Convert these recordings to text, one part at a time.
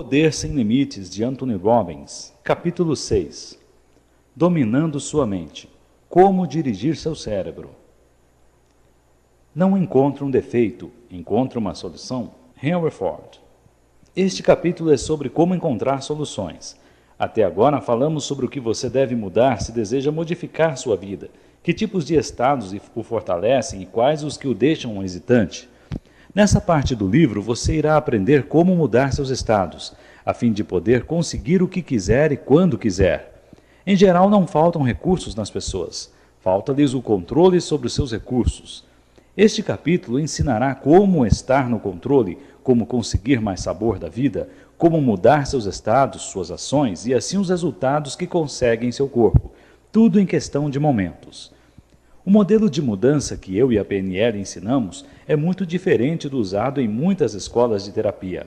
Poder Sem Limites, de Anthony Robbins, capítulo 6. Dominando sua mente. Como dirigir seu cérebro. Não encontra um defeito, encontra uma solução. Henry Ford. Este capítulo é sobre como encontrar soluções. Até agora falamos sobre o que você deve mudar se deseja modificar sua vida, que tipos de estados o fortalecem e quais os que o deixam hesitante. Nessa parte do livro, você irá aprender como mudar seus estados, a fim de poder conseguir o que quiser e quando quiser. Em geral, não faltam recursos nas pessoas. Falta-lhes o controle sobre os seus recursos. Este capítulo ensinará como estar no controle, como conseguir mais sabor da vida, como mudar seus estados, suas ações e assim os resultados que consegue em seu corpo. Tudo em questão de momentos. O modelo de mudança que eu e a PNL ensinamos é muito diferente do usado em muitas escolas de terapia.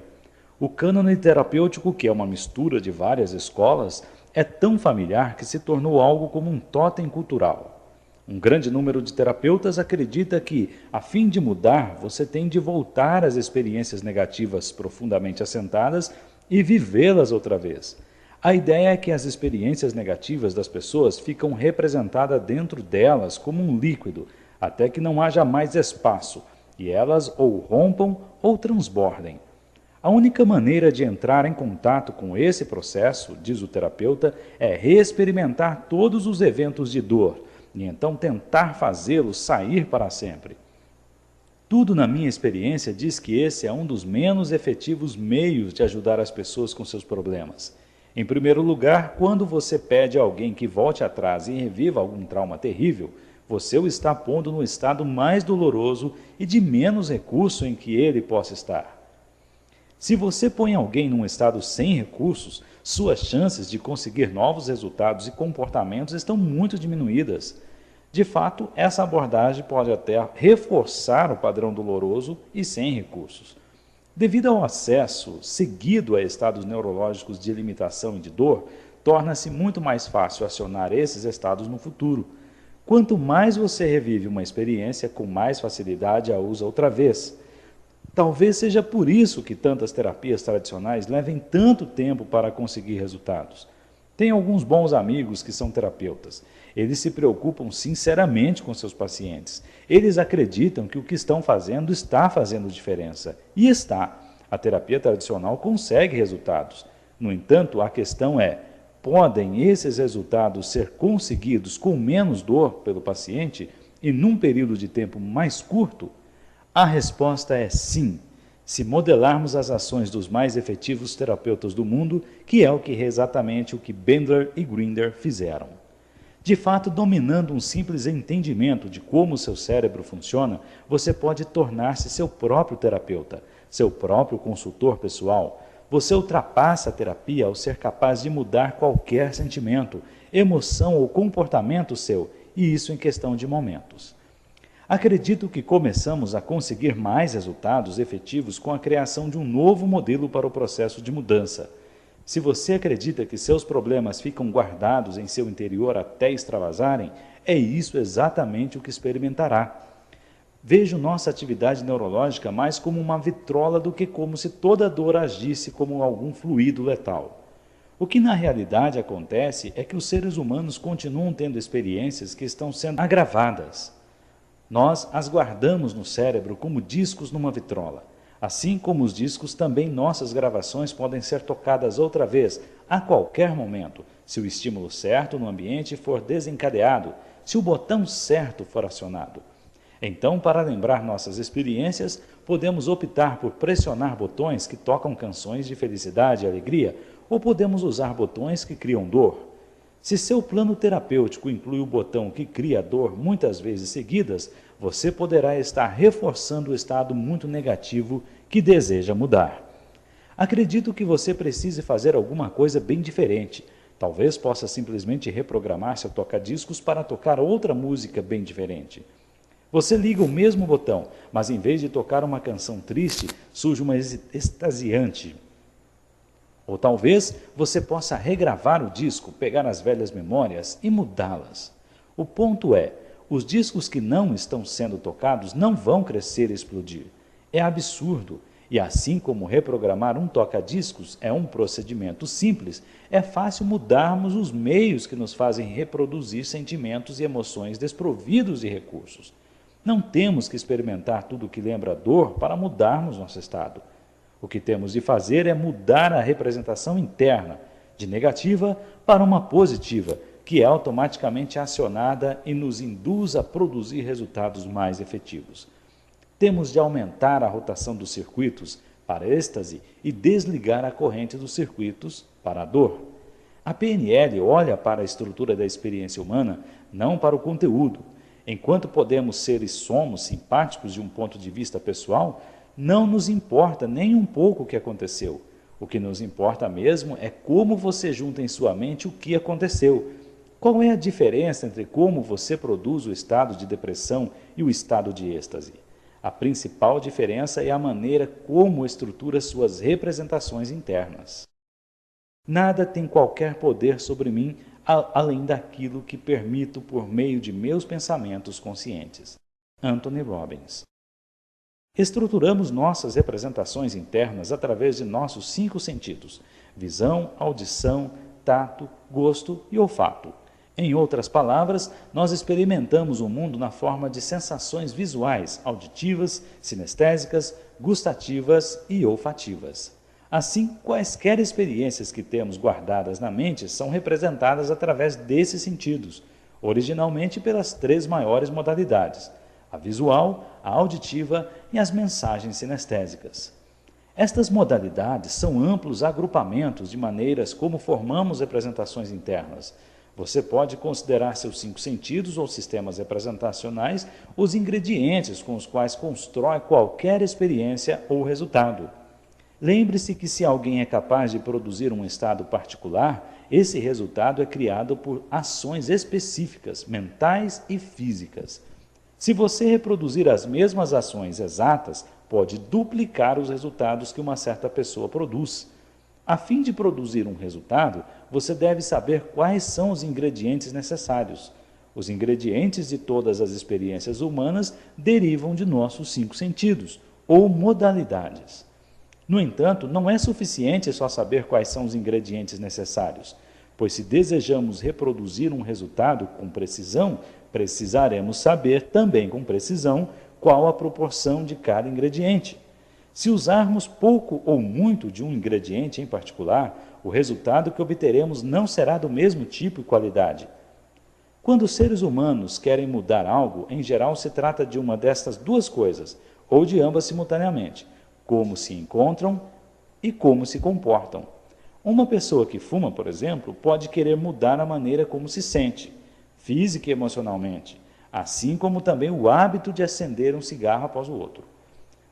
O cânone terapêutico, que é uma mistura de várias escolas, é tão familiar que se tornou algo como um totem cultural. Um grande número de terapeutas acredita que, a fim de mudar, você tem de voltar às experiências negativas profundamente assentadas e vivê-las outra vez. A ideia é que as experiências negativas das pessoas ficam representadas dentro delas como um líquido, até que não haja mais espaço, e elas ou rompam ou transbordem. A única maneira de entrar em contato com esse processo, diz o terapeuta, é reexperimentar todos os eventos de dor, e então tentar fazê-los sair para sempre. Tudo na minha experiência diz que esse é um dos menos efetivos meios de ajudar as pessoas com seus problemas. Em primeiro lugar, quando você pede a alguém que volte atrás e reviva algum trauma terrível, você o está pondo no estado mais doloroso e de menos recurso em que ele possa estar. Se você põe alguém num estado sem recursos, suas chances de conseguir novos resultados e comportamentos estão muito diminuídas. De fato, essa abordagem pode até reforçar o padrão doloroso e sem recursos. Devido ao acesso seguido a estados neurológicos de limitação e de dor, torna-se muito mais fácil acionar esses estados no futuro. Quanto mais você revive uma experiência, com mais facilidade a usa outra vez. Talvez seja por isso que tantas terapias tradicionais levem tanto tempo para conseguir resultados. Tenho alguns bons amigos que são terapeutas. Eles se preocupam sinceramente com seus pacientes. Eles acreditam que o que estão fazendo está fazendo diferença. E está. A terapia tradicional consegue resultados. No entanto, a questão é, podem esses resultados ser conseguidos com menos dor pelo paciente e num período de tempo mais curto? A resposta é sim, se modelarmos as ações dos mais efetivos terapeutas do mundo, que é exatamente o que Bandler e Grinder fizeram. De fato, dominando um simples entendimento de como seu cérebro funciona, você pode tornar-se seu próprio terapeuta, seu próprio consultor pessoal. Você ultrapassa a terapia ao ser capaz de mudar qualquer sentimento, emoção ou comportamento seu, e isso em questão de momentos. Acredito que começamos a conseguir mais resultados efetivos com a criação de um novo modelo para o processo de mudança. Se você acredita que seus problemas ficam guardados em seu interior até extravasarem, é isso exatamente o que experimentará. Vejo nossa atividade neurológica mais como uma vitrola do que como se toda dor agisse como algum fluido letal. O que na realidade acontece é que os seres humanos continuam tendo experiências que estão sendo agravadas. Nós as guardamos no cérebro como discos numa vitrola. Assim como os discos, também nossas gravações podem ser tocadas outra vez, a qualquer momento, se o estímulo certo no ambiente for desencadeado, se o botão certo for acionado. Então, para lembrar nossas experiências, podemos optar por pressionar botões que tocam canções de felicidade e alegria, ou podemos usar botões que criam dor. Se seu plano terapêutico inclui o botão que cria dor muitas vezes seguidas, você poderá estar reforçando o estado muito negativo que deseja mudar. Acredito que você precise fazer alguma coisa bem diferente. Talvez possa simplesmente reprogramar seu toca-discos para tocar outra música bem diferente. Você liga o mesmo botão, mas em vez de tocar uma canção triste, surge uma extasiante. Ou talvez você possa regravar o disco, pegar as velhas memórias e mudá-las. O ponto é, os discos que não estão sendo tocados não vão crescer e explodir. É absurdo. E assim como reprogramar um toca-discos é um procedimento simples, é fácil mudarmos os meios que nos fazem reproduzir sentimentos e emoções desprovidos de recursos. Não temos que experimentar tudo o que lembra dor para mudarmos nosso estado. O que temos de fazer é mudar a representação interna, de negativa para uma positiva, que é automaticamente acionada e nos induz a produzir resultados mais efetivos. Temos de aumentar a rotação dos circuitos para êxtase e desligar a corrente dos circuitos para a dor. A PNL olha para a estrutura da experiência humana, não para o conteúdo. Enquanto podemos ser e somos simpáticos de um ponto de vista pessoal, não nos importa nem um pouco o que aconteceu. O que nos importa mesmo é como você junta em sua mente o que aconteceu. Qual é a diferença entre como você produz o estado de depressão e o estado de êxtase? A principal diferença é a maneira como estrutura suas representações internas. Nada tem qualquer poder sobre mim além daquilo que permito por meio de meus pensamentos conscientes. Anthony Robbins. Estruturamos nossas representações internas através de nossos 5 sentidos: visão, audição, tato, gosto e olfato. Em outras palavras, nós experimentamos o mundo na forma de sensações visuais, auditivas, sinestésicas, gustativas e olfativas. Assim, quaisquer experiências que temos guardadas na mente são representadas através desses sentidos, originalmente pelas 3 maiores modalidades: a visual, a auditiva e as mensagens sinestésicas. Estas modalidades são amplos agrupamentos de maneiras como formamos representações internas. Você pode considerar seus 5 sentidos ou sistemas representacionais os ingredientes com os quais constrói qualquer experiência ou resultado. Lembre-se que se alguém é capaz de produzir um estado particular, esse resultado é criado por ações específicas, mentais e físicas. Se você reproduzir as mesmas ações exatas, pode duplicar os resultados que uma certa pessoa produz. A fim de produzir um resultado, você deve saber quais são os ingredientes necessários. Os ingredientes de todas as experiências humanas derivam de nossos 5 sentidos, ou modalidades. No entanto, não é suficiente só saber quais são os ingredientes necessários, pois se desejamos reproduzir um resultado com precisão, precisaremos saber também com precisão qual a proporção de cada ingrediente. Se usarmos pouco ou muito de um ingrediente em particular, o resultado que obteremos não será do mesmo tipo e qualidade. Quando os seres humanos querem mudar algo, em geral se trata de uma destas 2 coisas, ou de ambas simultaneamente: como se encontram e como se comportam. Uma pessoa que fuma, por exemplo, pode querer mudar a maneira como se sente, física e emocionalmente, assim como também o hábito de acender um cigarro após o outro.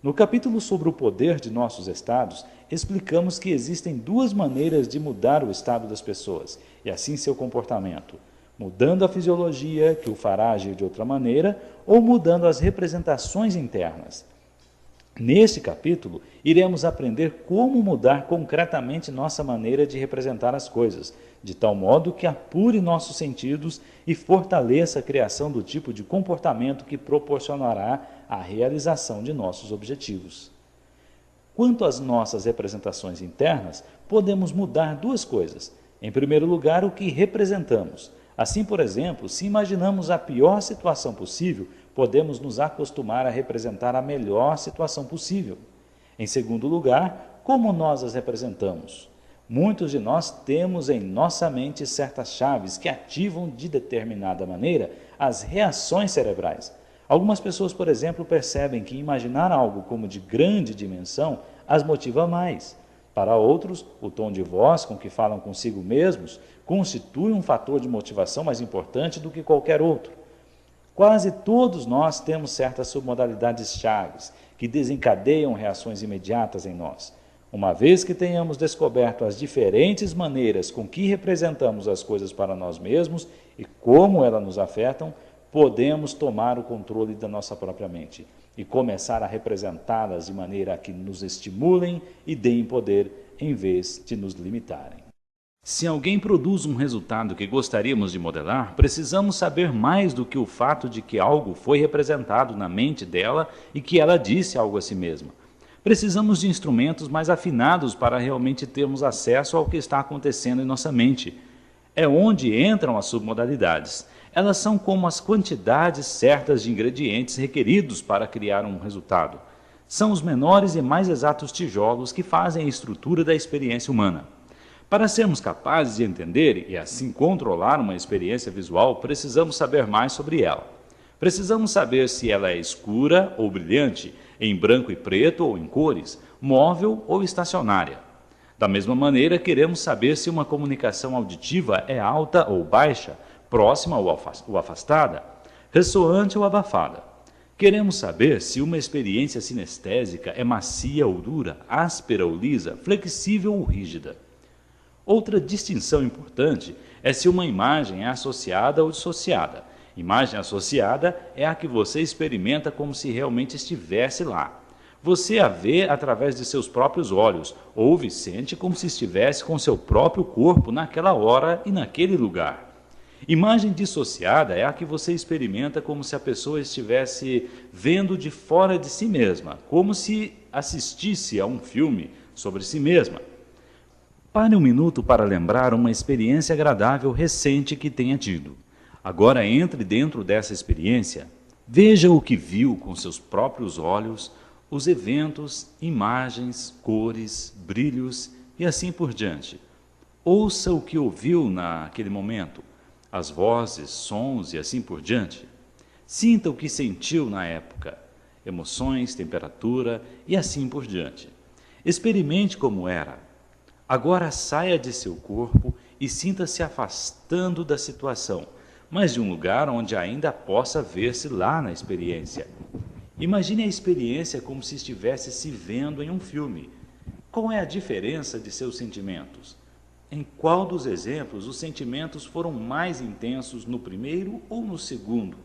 No capítulo sobre o poder de nossos estados, explicamos que existem 2 maneiras de mudar o estado das pessoas, e assim seu comportamento: mudando a fisiologia, que o fará agir de outra maneira, ou mudando as representações internas. Neste capítulo, iremos aprender como mudar concretamente nossa maneira de representar as coisas, de tal modo que apure nossos sentidos e fortaleça a criação do tipo de comportamento que proporcionará a realização de nossos objetivos. Quanto às nossas representações internas, podemos mudar 2 coisas. Em primeiro lugar, o que representamos. Assim, por exemplo, se imaginamos a pior situação possível, podemos nos acostumar a representar a melhor situação possível. Em segundo lugar, como nós as representamos? Muitos de nós temos em nossa mente certas chaves que ativam de determinada maneira as reações cerebrais. Algumas pessoas, por exemplo, percebem que imaginar algo como de grande dimensão as motiva mais. Para outros, o tom de voz com que falam consigo mesmos constitui um fator de motivação mais importante do que qualquer outro. Quase todos nós temos certas submodalidades chaves que desencadeiam reações imediatas em nós. Uma vez que tenhamos descoberto as diferentes maneiras com que representamos as coisas para nós mesmos e como elas nos afetam, podemos tomar o controle da nossa própria mente e começar a representá-las de maneira a que nos estimulem e deem poder em vez de nos limitarem. Se alguém produz um resultado que gostaríamos de modelar, precisamos saber mais do que o fato de que algo foi representado na mente dela e que ela disse algo a si mesma. Precisamos de instrumentos mais afinados para realmente termos acesso ao que está acontecendo em nossa mente. É onde entram as submodalidades. Elas são como as quantidades certas de ingredientes requeridos para criar um resultado. São os menores e mais exatos tijolos que fazem a estrutura da experiência humana. Para sermos capazes de entender e assim controlar uma experiência visual, precisamos saber mais sobre ela. Precisamos saber se ela é escura ou brilhante, em branco e preto ou em cores, móvel ou estacionária. Da mesma maneira, queremos saber se uma comunicação auditiva é alta ou baixa, próxima ou afastada, ressoante ou abafada. Queremos saber se uma experiência sinestésica é macia ou dura, áspera ou lisa, flexível ou rígida. Outra distinção importante é se uma imagem é associada ou dissociada. Imagem associada é a que você experimenta como se realmente estivesse lá. Você a vê através de seus próprios olhos, ouve e sente como se estivesse com seu próprio corpo naquela hora e naquele lugar. Imagem dissociada é a que você experimenta como se a pessoa estivesse vendo de fora de si mesma, como se assistisse a um filme sobre si mesma. Pare um minuto para lembrar uma experiência agradável recente que tenha tido. Agora entre dentro dessa experiência, veja o que viu com seus próprios olhos, os eventos, imagens, cores, brilhos e assim por diante. Ouça o que ouviu naquele momento, as vozes, sons e assim por diante. Sinta o que sentiu na época, emoções, temperatura e assim por diante. Experimente como era. Agora saia de seu corpo e sinta-se afastando da situação, mas de um lugar onde ainda possa ver-se lá na experiência. Imagine a experiência como se estivesse se vendo em um filme. Qual é a diferença de seus sentimentos? Em qual dos exemplos os sentimentos foram mais intensos no primeiro ou no segundo?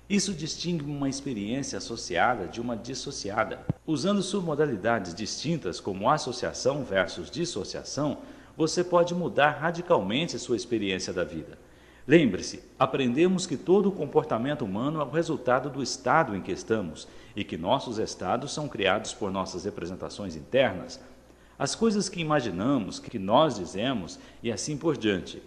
Isso distingue uma experiência associada de uma dissociada. Usando submodalidades distintas como associação versus dissociação, você pode mudar radicalmente sua experiência da vida. Lembre-se, aprendemos que todo o comportamento humano é o resultado do estado em que estamos e que nossos estados são criados por nossas representações internas, as coisas que imaginamos, que nós dizemos e assim por diante.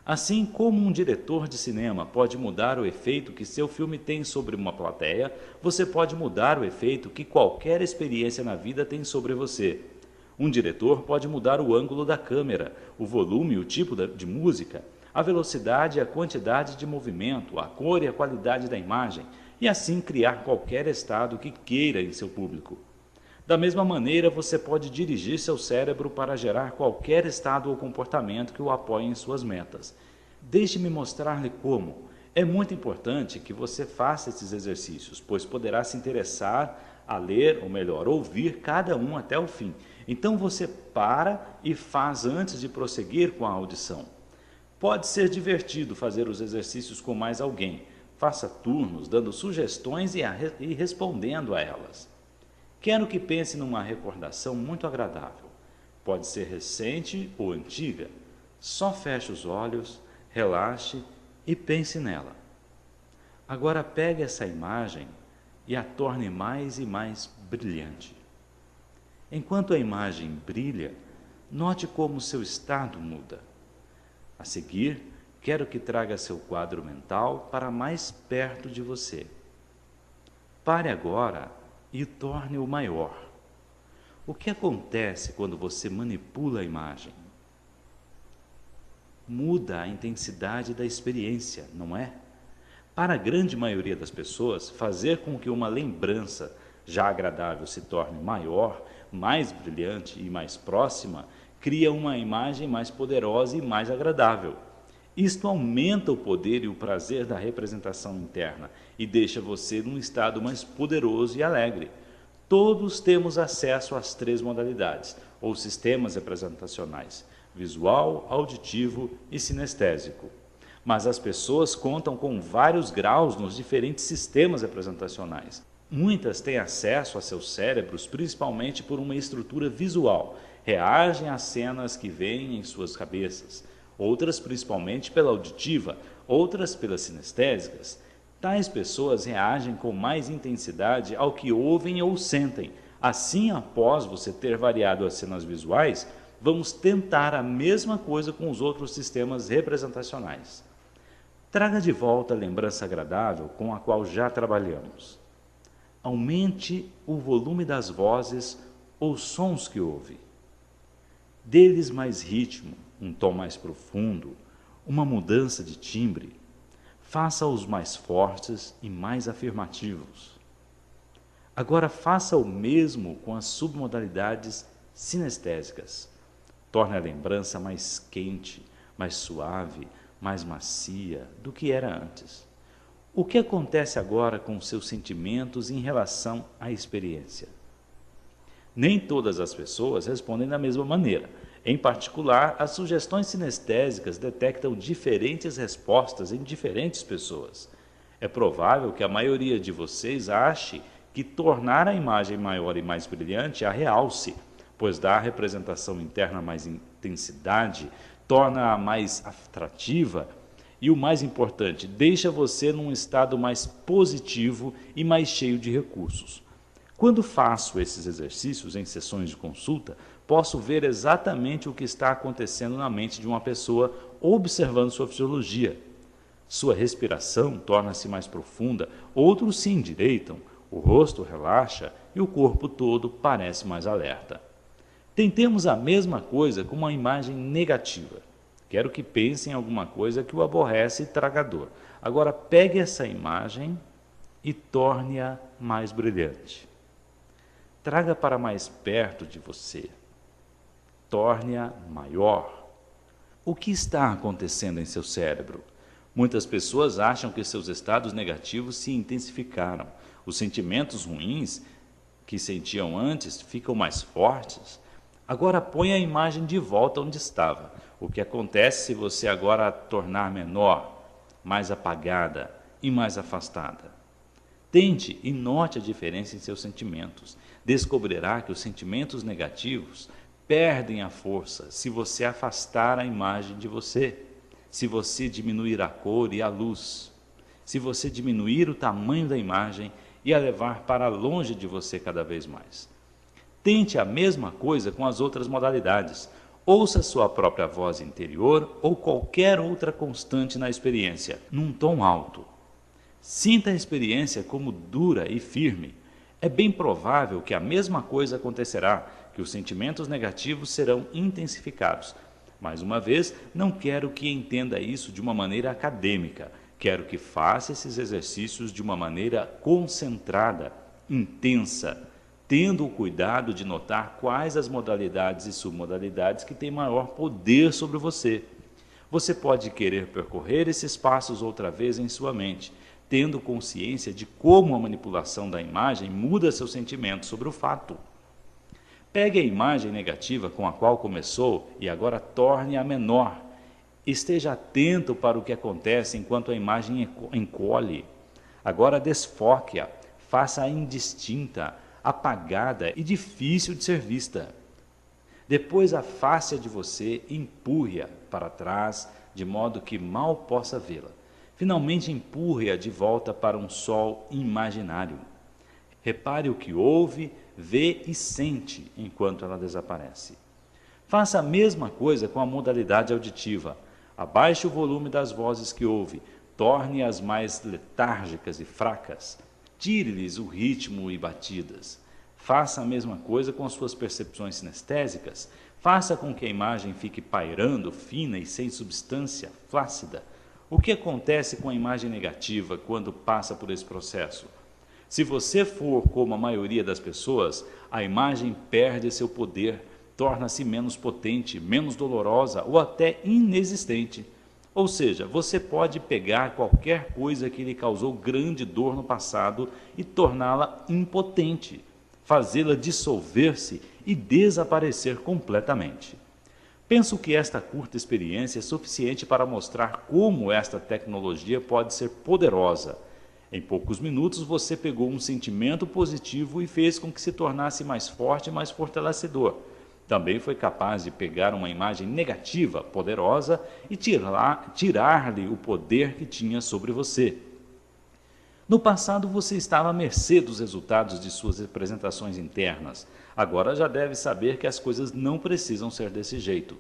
Assim como um diretor de cinema pode mudar o efeito que seu filme tem sobre uma plateia, você pode mudar o efeito que qualquer experiência na vida tem sobre você. Um diretor pode mudar o ângulo da câmera, o volume e o tipo de música, a velocidade e a quantidade de movimento, a cor e a qualidade da imagem, e assim criar qualquer estado que queira em seu público. Da mesma maneira, você pode dirigir seu cérebro para gerar qualquer estado ou comportamento que o apoie em suas metas. Deixe-me mostrar-lhe como. É muito importante que você faça esses exercícios, pois poderá se interessar a ler, ou melhor, ouvir cada um até o fim. Então você para e faz antes de prosseguir com a audição. Pode ser divertido fazer os exercícios com mais alguém. Faça turnos, dando sugestões e respondendo a elas. Quero que pense numa recordação muito agradável. Pode ser recente ou antiga. Só feche os olhos, relaxe e pense nela. Agora pegue essa imagem e a torne mais e mais brilhante. Enquanto a imagem brilha, note como seu estado muda. A seguir, quero que traga seu quadro mental para mais perto de você. Pare agora e torne-o maior. O que acontece quando você manipula a imagem? Muda a intensidade da experiência, não é? Para a grande maioria das pessoas, fazer com que uma lembrança já agradável se torne maior, mais brilhante e mais próxima, cria uma imagem mais poderosa e mais agradável. Isto aumenta o poder e o prazer da representação interna e deixa você num estado mais poderoso e alegre. Todos temos acesso às três modalidades, ou sistemas representacionais: visual, auditivo e sinestésico. Mas as pessoas contam com vários graus nos diferentes sistemas representacionais. Muitas têm acesso a seus cérebros principalmente por uma estrutura visual, reagem às cenas que veem em suas cabeças. Outras principalmente pela auditiva, outras pelas sinestésicas. Tais pessoas reagem com mais intensidade ao que ouvem ou sentem. Assim, após você ter variado as cenas visuais, vamos tentar a mesma coisa com os outros sistemas representacionais. Traga de volta a lembrança agradável com a qual já trabalhamos. Aumente o volume das vozes ou sons que ouve. Dê-lhes mais ritmo, um tom mais profundo, uma mudança de timbre. Faça-os mais fortes e mais afirmativos. Agora faça o mesmo com as submodalidades sinestésicas. Torne a lembrança mais quente, mais suave, mais macia do que era antes. O que acontece agora com seus sentimentos em relação à experiência? Nem todas as pessoas respondem da mesma maneira. Em particular, as sugestões sinestésicas detectam diferentes respostas em diferentes pessoas. É provável que a maioria de vocês ache que tornar a imagem maior e mais brilhante a realce, pois dá à representação interna mais intensidade, torna-a mais atrativa e, o mais importante, deixa você num estado mais positivo e mais cheio de recursos. Quando faço esses exercícios em sessões de consulta, posso ver exatamente o que está acontecendo na mente de uma pessoa observando sua fisiologia. Sua respiração torna-se mais profunda, outros se endireitam, o rosto relaxa e o corpo todo parece mais alerta. Tentemos a mesma coisa com uma imagem negativa. Quero que pense em alguma coisa que o aborrece e traga dor. Agora pegue essa imagem e torne-a mais brilhante. Traga para mais perto de você. Torne-a maior. O que está acontecendo em seu cérebro? Muitas pessoas acham que seus estados negativos se intensificaram. Os sentimentos ruins que sentiam antes ficam mais fortes. Agora ponha a imagem de volta onde estava. O que acontece se você agora a tornar menor, mais apagada e mais afastada? Tente e note a diferença em seus sentimentos. Descobrirá que os sentimentos negativos perdem a força se você afastar a imagem de você, se você diminuir a cor e a luz, se você diminuir o tamanho da imagem e a levar para longe de você cada vez mais. Tente a mesma coisa com as outras modalidades. Ouça sua própria voz interior ou qualquer outra constante na experiência, num tom alto. Sinta a experiência como dura e firme. É bem provável que a mesma coisa acontecerá, que os sentimentos negativos serão intensificados. Mais uma vez, não quero que entenda isso de uma maneira acadêmica. Quero que faça esses exercícios de uma maneira concentrada, intensa, tendo o cuidado de notar quais as modalidades e submodalidades que têm maior poder sobre você. Você pode querer percorrer esses passos outra vez em sua mente, tendo consciência de como a manipulação da imagem muda seu sentimento sobre o fato. Pegue a imagem negativa com a qual começou e agora torne-a menor. Esteja atento para o que acontece enquanto a imagem encolhe. Agora desfoque-a, faça-a indistinta, apagada e difícil de ser vista. Depois afaste-a de você e empurre-a para trás, de modo que mal possa vê-la. Finalmente empurre-a de volta para um sol imaginário. Repare o que ouve, vê e sente enquanto ela desaparece. Faça a mesma coisa com a modalidade auditiva. Abaixe o volume das vozes que ouve, torne-as mais letárgicas e fracas. Tire-lhes o ritmo e batidas. Faça a mesma coisa com as suas percepções sinestésicas. Faça com que a imagem fique pairando, fina e sem substância, flácida. O que acontece com a imagem negativa quando passa por esse processo? Se você for como a maioria das pessoas, a imagem perde seu poder, torna-se menos potente, menos dolorosa ou até inexistente. Ou seja, você pode pegar qualquer coisa que lhe causou grande dor no passado e torná-la impotente, fazê-la dissolver-se e desaparecer completamente. Penso que esta curta experiência é suficiente para mostrar como esta tecnologia pode ser poderosa. Em poucos minutos você pegou um sentimento positivo e fez com que se tornasse mais forte e mais fortalecedor. Também foi capaz de pegar uma imagem negativa, poderosa, e tirar-lhe o poder que tinha sobre você. No passado você estava à mercê dos resultados de suas representações internas. Agora já deve saber que as coisas não precisam ser desse jeito.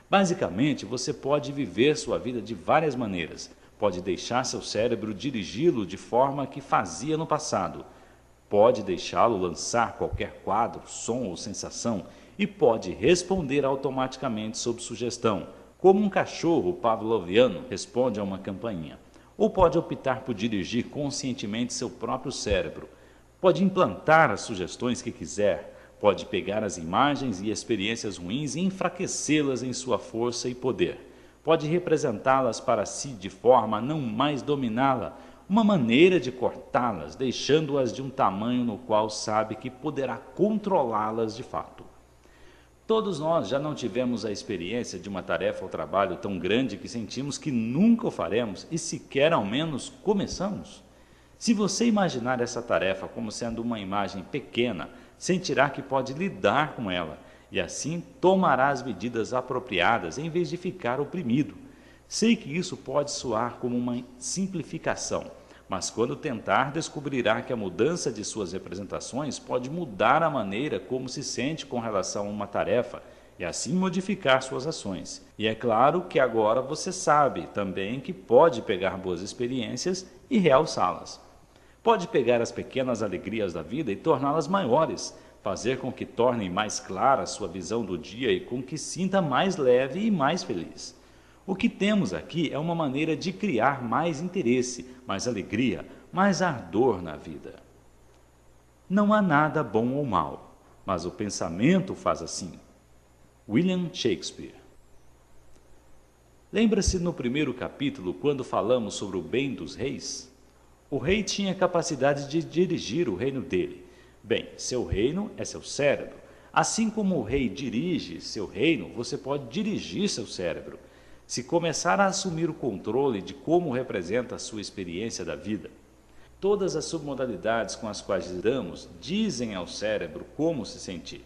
Basicamente, você pode viver sua vida de várias maneiras. Pode deixar seu cérebro dirigi-lo de forma que fazia no passado. Pode deixá-lo lançar qualquer quadro, som ou sensação e pode responder automaticamente sob sugestão, como um cachorro pavloviano responde a uma campainha. Ou pode optar por dirigir conscientemente seu próprio cérebro. Pode implantar as sugestões que quiser. Pode pegar as imagens e experiências ruins e enfraquecê-las em sua força e poder. Pode representá-las para si de forma a não mais dominá-la, uma maneira de cortá-las, deixando-as de um tamanho no qual sabe que poderá controlá-las de fato. Todos nós já não tivemos a experiência de uma tarefa ou trabalho tão grande que sentimos que nunca o faremos e sequer ao menos começamos? Se você imaginar essa tarefa como sendo uma imagem pequena, sentirá que pode lidar com ela e assim tomará as medidas apropriadas em vez de ficar oprimido. Sei que isso pode soar como uma simplificação, mas quando tentar, descobrirá que a mudança de suas representações pode mudar a maneira como se sente com relação a uma tarefa e assim modificar suas ações. E é claro que agora você sabe também que pode pegar boas experiências e realçá-las. Pode pegar as pequenas alegrias da vida e torná-las maiores, fazer com que tornem mais clara a sua visão do dia e com que sinta mais leve e mais feliz. O que temos aqui é uma maneira de criar mais interesse, mais alegria, mais ardor na vida. Não há nada bom ou mal, mas o pensamento faz assim. William Shakespeare. Lembra-se no primeiro capítulo, quando falamos sobre o bem dos reis? O rei tinha capacidade de dirigir o reino dele. Bem, seu reino é seu cérebro. Assim como o rei dirige seu reino, você pode dirigir seu cérebro. Se começar a assumir o controle de como representa a sua experiência da vida. Todas as submodalidades com as quais lidamos dizem ao cérebro como se sentir.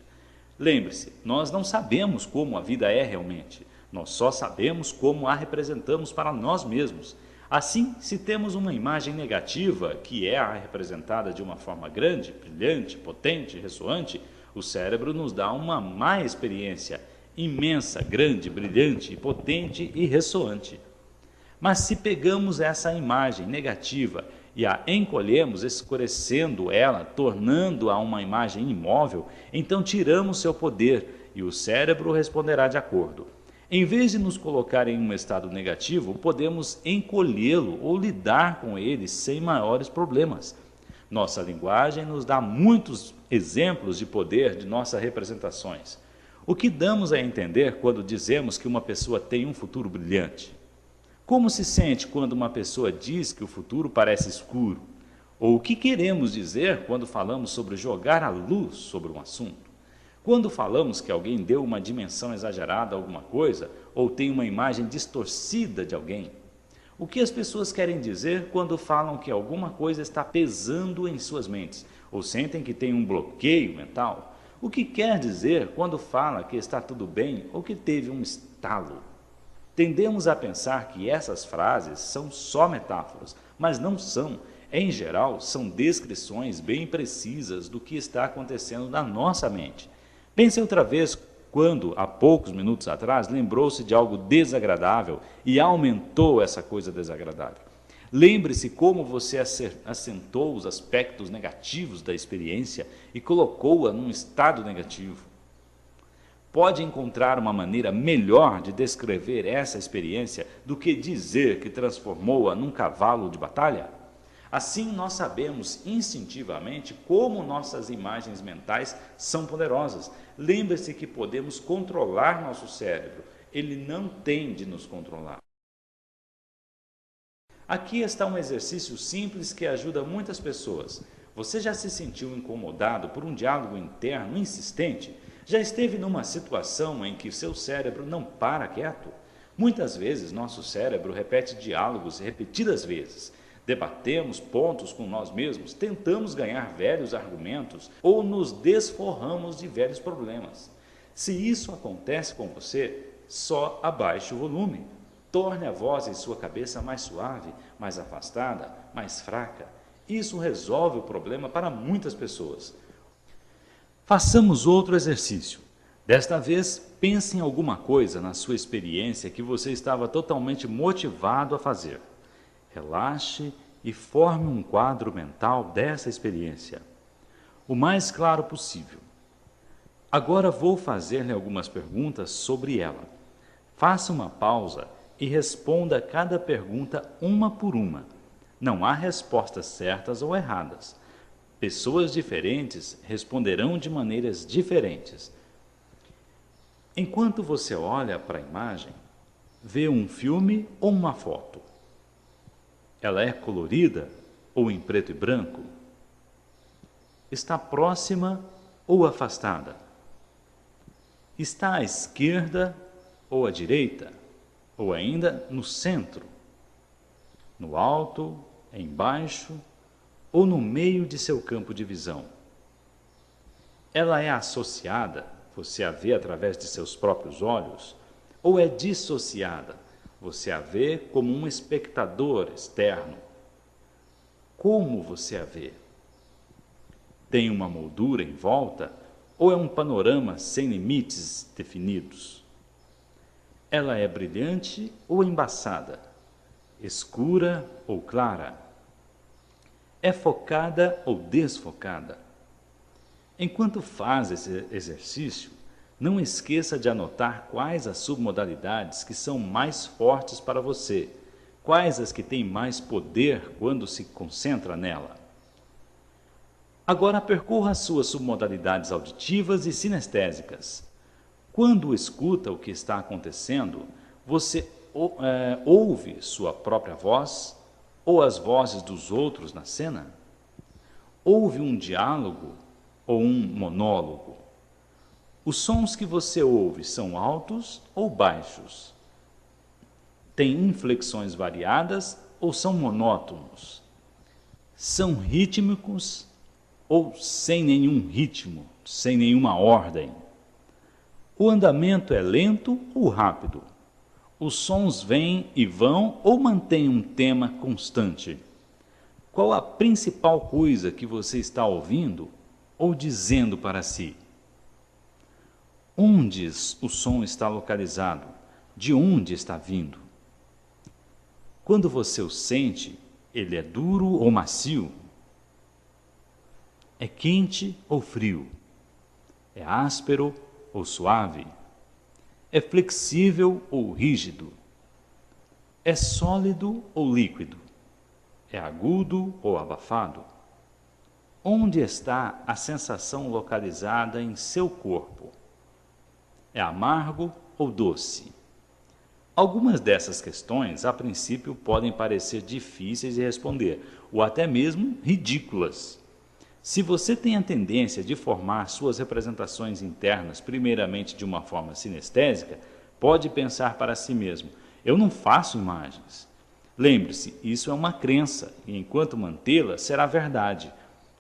Lembre-se, nós não sabemos como a vida é realmente, nós só sabemos como a representamos para nós mesmos. Assim, se temos uma imagem negativa, que é a representada de uma forma grande, brilhante, potente, ressoante, o cérebro nos dá uma má experiência, imensa, grande, brilhante, potente e ressoante. Mas se pegamos essa imagem negativa e a encolhemos, escurecendo ela, tornando-a uma imagem imóvel, então tiramos seu poder e o cérebro responderá de acordo. Em vez de nos colocar em um estado negativo, podemos encolhê-lo ou lidar com ele sem maiores problemas. Nossa linguagem nos dá muitos exemplos de poder de nossas representações. O que damos a entender quando dizemos que uma pessoa tem um futuro brilhante? Como se sente quando uma pessoa diz que o futuro parece escuro? Ou o que queremos dizer quando falamos sobre jogar a luz sobre um assunto? Quando falamos que alguém deu uma dimensão exagerada a alguma coisa ou tem uma imagem distorcida de alguém? O que as pessoas querem dizer quando falam que alguma coisa está pesando em suas mentes ou sentem que tem um bloqueio mental? O que quer dizer quando fala que está tudo bem ou que teve um estalo? Tendemos a pensar que essas frases são só metáforas, mas não são. Em geral, são descrições bem precisas do que está acontecendo na nossa mente. Pense outra vez quando, há poucos minutos atrás, lembrou-se de algo desagradável e aumentou essa coisa desagradável. Lembre-se como você acentuou os aspectos negativos da experiência e colocou-a num estado negativo. Pode encontrar uma maneira melhor de descrever essa experiência do que dizer que transformou-a num cavalo de batalha? Assim, nós sabemos instintivamente como nossas imagens mentais são poderosas. Lembre-se que podemos controlar nosso cérebro. Ele não tem de nos controlar. Aqui está um exercício simples que ajuda muitas pessoas. Você já se sentiu incomodado por um diálogo interno insistente? Já esteve numa situação em que seu cérebro não para quieto? Muitas vezes nosso cérebro repete diálogos repetidas vezes. Debatemos pontos com nós mesmos, tentamos ganhar velhos argumentos ou nos desforramos de velhos problemas. Se isso acontece com você, só abaixe o volume. Torne a voz em sua cabeça mais suave, mais afastada, mais fraca. Isso resolve o problema para muitas pessoas. Façamos outro exercício. Desta vez, pense em alguma coisa na sua experiência que você estava totalmente motivado a fazer. Relaxe e forme um quadro mental dessa experiência, o mais claro possível. Agora vou fazer-lhe algumas perguntas sobre ela. Faça uma pausa e responda cada pergunta uma por uma. Não há respostas certas ou erradas. Pessoas diferentes responderão de maneiras diferentes. Enquanto você olha para a imagem, vê um filme ou uma foto. Ela é colorida ou em preto e branco? Está próxima ou afastada? Está à esquerda ou à direita? Ou ainda no centro? No alto, embaixo ou no meio de seu campo de visão? Ela é associada, você a vê através de seus próprios olhos, ou é dissociada, você a vê como um espectador externo? Como você a vê? Tem uma moldura em volta ou é um panorama sem limites definidos? Ela é brilhante ou embaçada? Escura ou clara? É focada ou desfocada? Enquanto faz esse exercício, não esqueça de anotar quais as submodalidades que são mais fortes para você, quais as que têm mais poder quando se concentra nela. Agora percorra as suas submodalidades auditivas e sinestésicas. Quando escuta o que está acontecendo, você ouve sua própria voz ou as vozes dos outros na cena? Ouve um diálogo ou um monólogo? Os sons que você ouve são altos ou baixos? Têm inflexões variadas ou são monótonos? São rítmicos ou sem nenhum ritmo, sem nenhuma ordem? O andamento é lento ou rápido? Os sons vêm e vão ou mantêm um tema constante? Qual a principal coisa que você está ouvindo ou dizendo para si? Onde o som está localizado? De onde está vindo? Quando você o sente, ele é duro ou macio? É quente ou frio? É áspero ou suave? É flexível ou rígido? É sólido ou líquido? É agudo ou abafado? Onde está a sensação localizada em seu corpo? É amargo ou doce? Algumas dessas questões, a princípio, podem parecer difíceis de responder, ou até mesmo ridículas. Se você tem a tendência de formar suas representações internas primeiramente de uma forma sinestésica, pode pensar para si mesmo: eu não faço imagens. Lembre-se, isso é uma crença, e enquanto mantê-la, será verdade.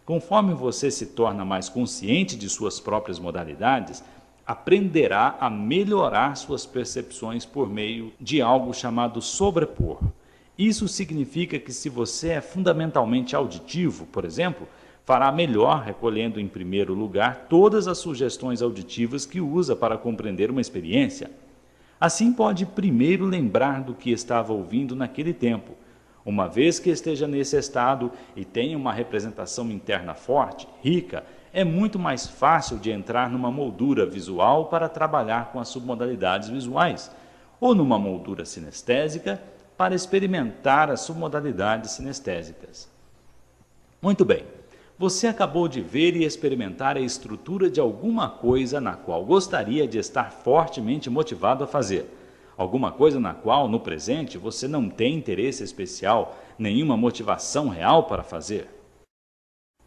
Conforme você se torna mais consciente de suas próprias modalidades, aprenderá a melhorar suas percepções por meio de algo chamado sobrepor. Isso significa que se você é fundamentalmente auditivo, por exemplo, fará melhor recolhendo em primeiro lugar todas as sugestões auditivas que usa para compreender uma experiência. Assim pode primeiro lembrar do que estava ouvindo naquele tempo. Uma vez que esteja nesse estado e tenha uma representação interna forte, rica, é muito mais fácil de entrar numa moldura visual para trabalhar com as submodalidades visuais, ou numa moldura sinestésica para experimentar as submodalidades sinestésicas. Muito bem, você acabou de ver e experimentar a estrutura de alguma coisa na qual gostaria de estar fortemente motivado a fazer. Alguma coisa na qual, no presente, você não tem interesse especial, nenhuma motivação real para fazer.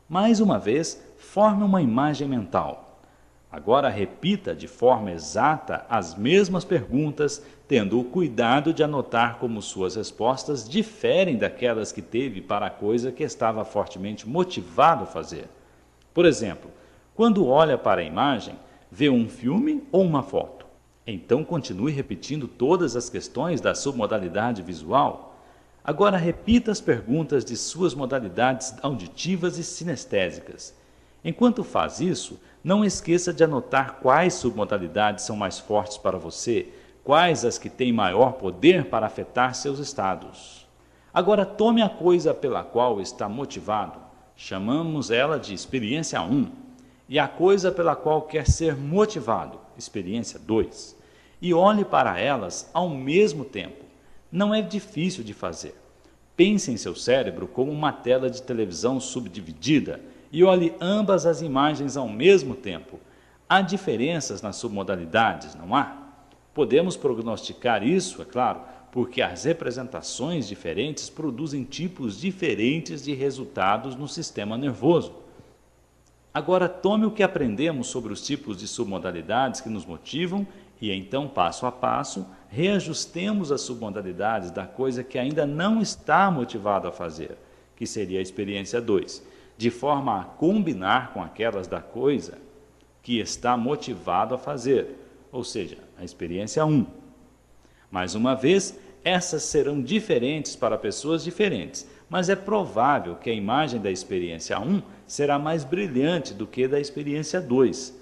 Mais uma vez, forme uma imagem mental. Agora repita de forma exata as mesmas perguntas, tendo o cuidado de anotar como suas respostas diferem daquelas que teve para a coisa que estava fortemente motivado a fazer. Por exemplo, quando olha para a imagem, vê um filme ou uma foto. Então continue repetindo todas as questões da submodalidade visual. Agora repita as perguntas de suas modalidades auditivas e sinestésicas. Enquanto faz isso, não esqueça de anotar quais submodalidades são mais fortes para você, quais as que têm maior poder para afetar seus estados. Agora tome a coisa pela qual está motivado, chamamos ela de experiência 1, e a coisa pela qual quer ser motivado, experiência 2, e olhe para elas ao mesmo tempo. Não é difícil de fazer. Pense em seu cérebro como uma tela de televisão subdividida e olhe ambas as imagens ao mesmo tempo. Há diferenças nas submodalidades, não há? Podemos prognosticar isso, é claro, porque as representações diferentes produzem tipos diferentes de resultados no sistema nervoso. Agora tome o que aprendemos sobre os tipos de submodalidades que nos motivam e então, passo a passo, reajustemos as submodalidades da coisa que ainda não está motivado a fazer, que seria a experiência 2, de forma a combinar com aquelas da coisa que está motivado a fazer, ou seja, a experiência 1. Mais uma vez, essas serão diferentes para pessoas diferentes, mas é provável que a imagem da experiência 1 será mais brilhante do que da experiência 2.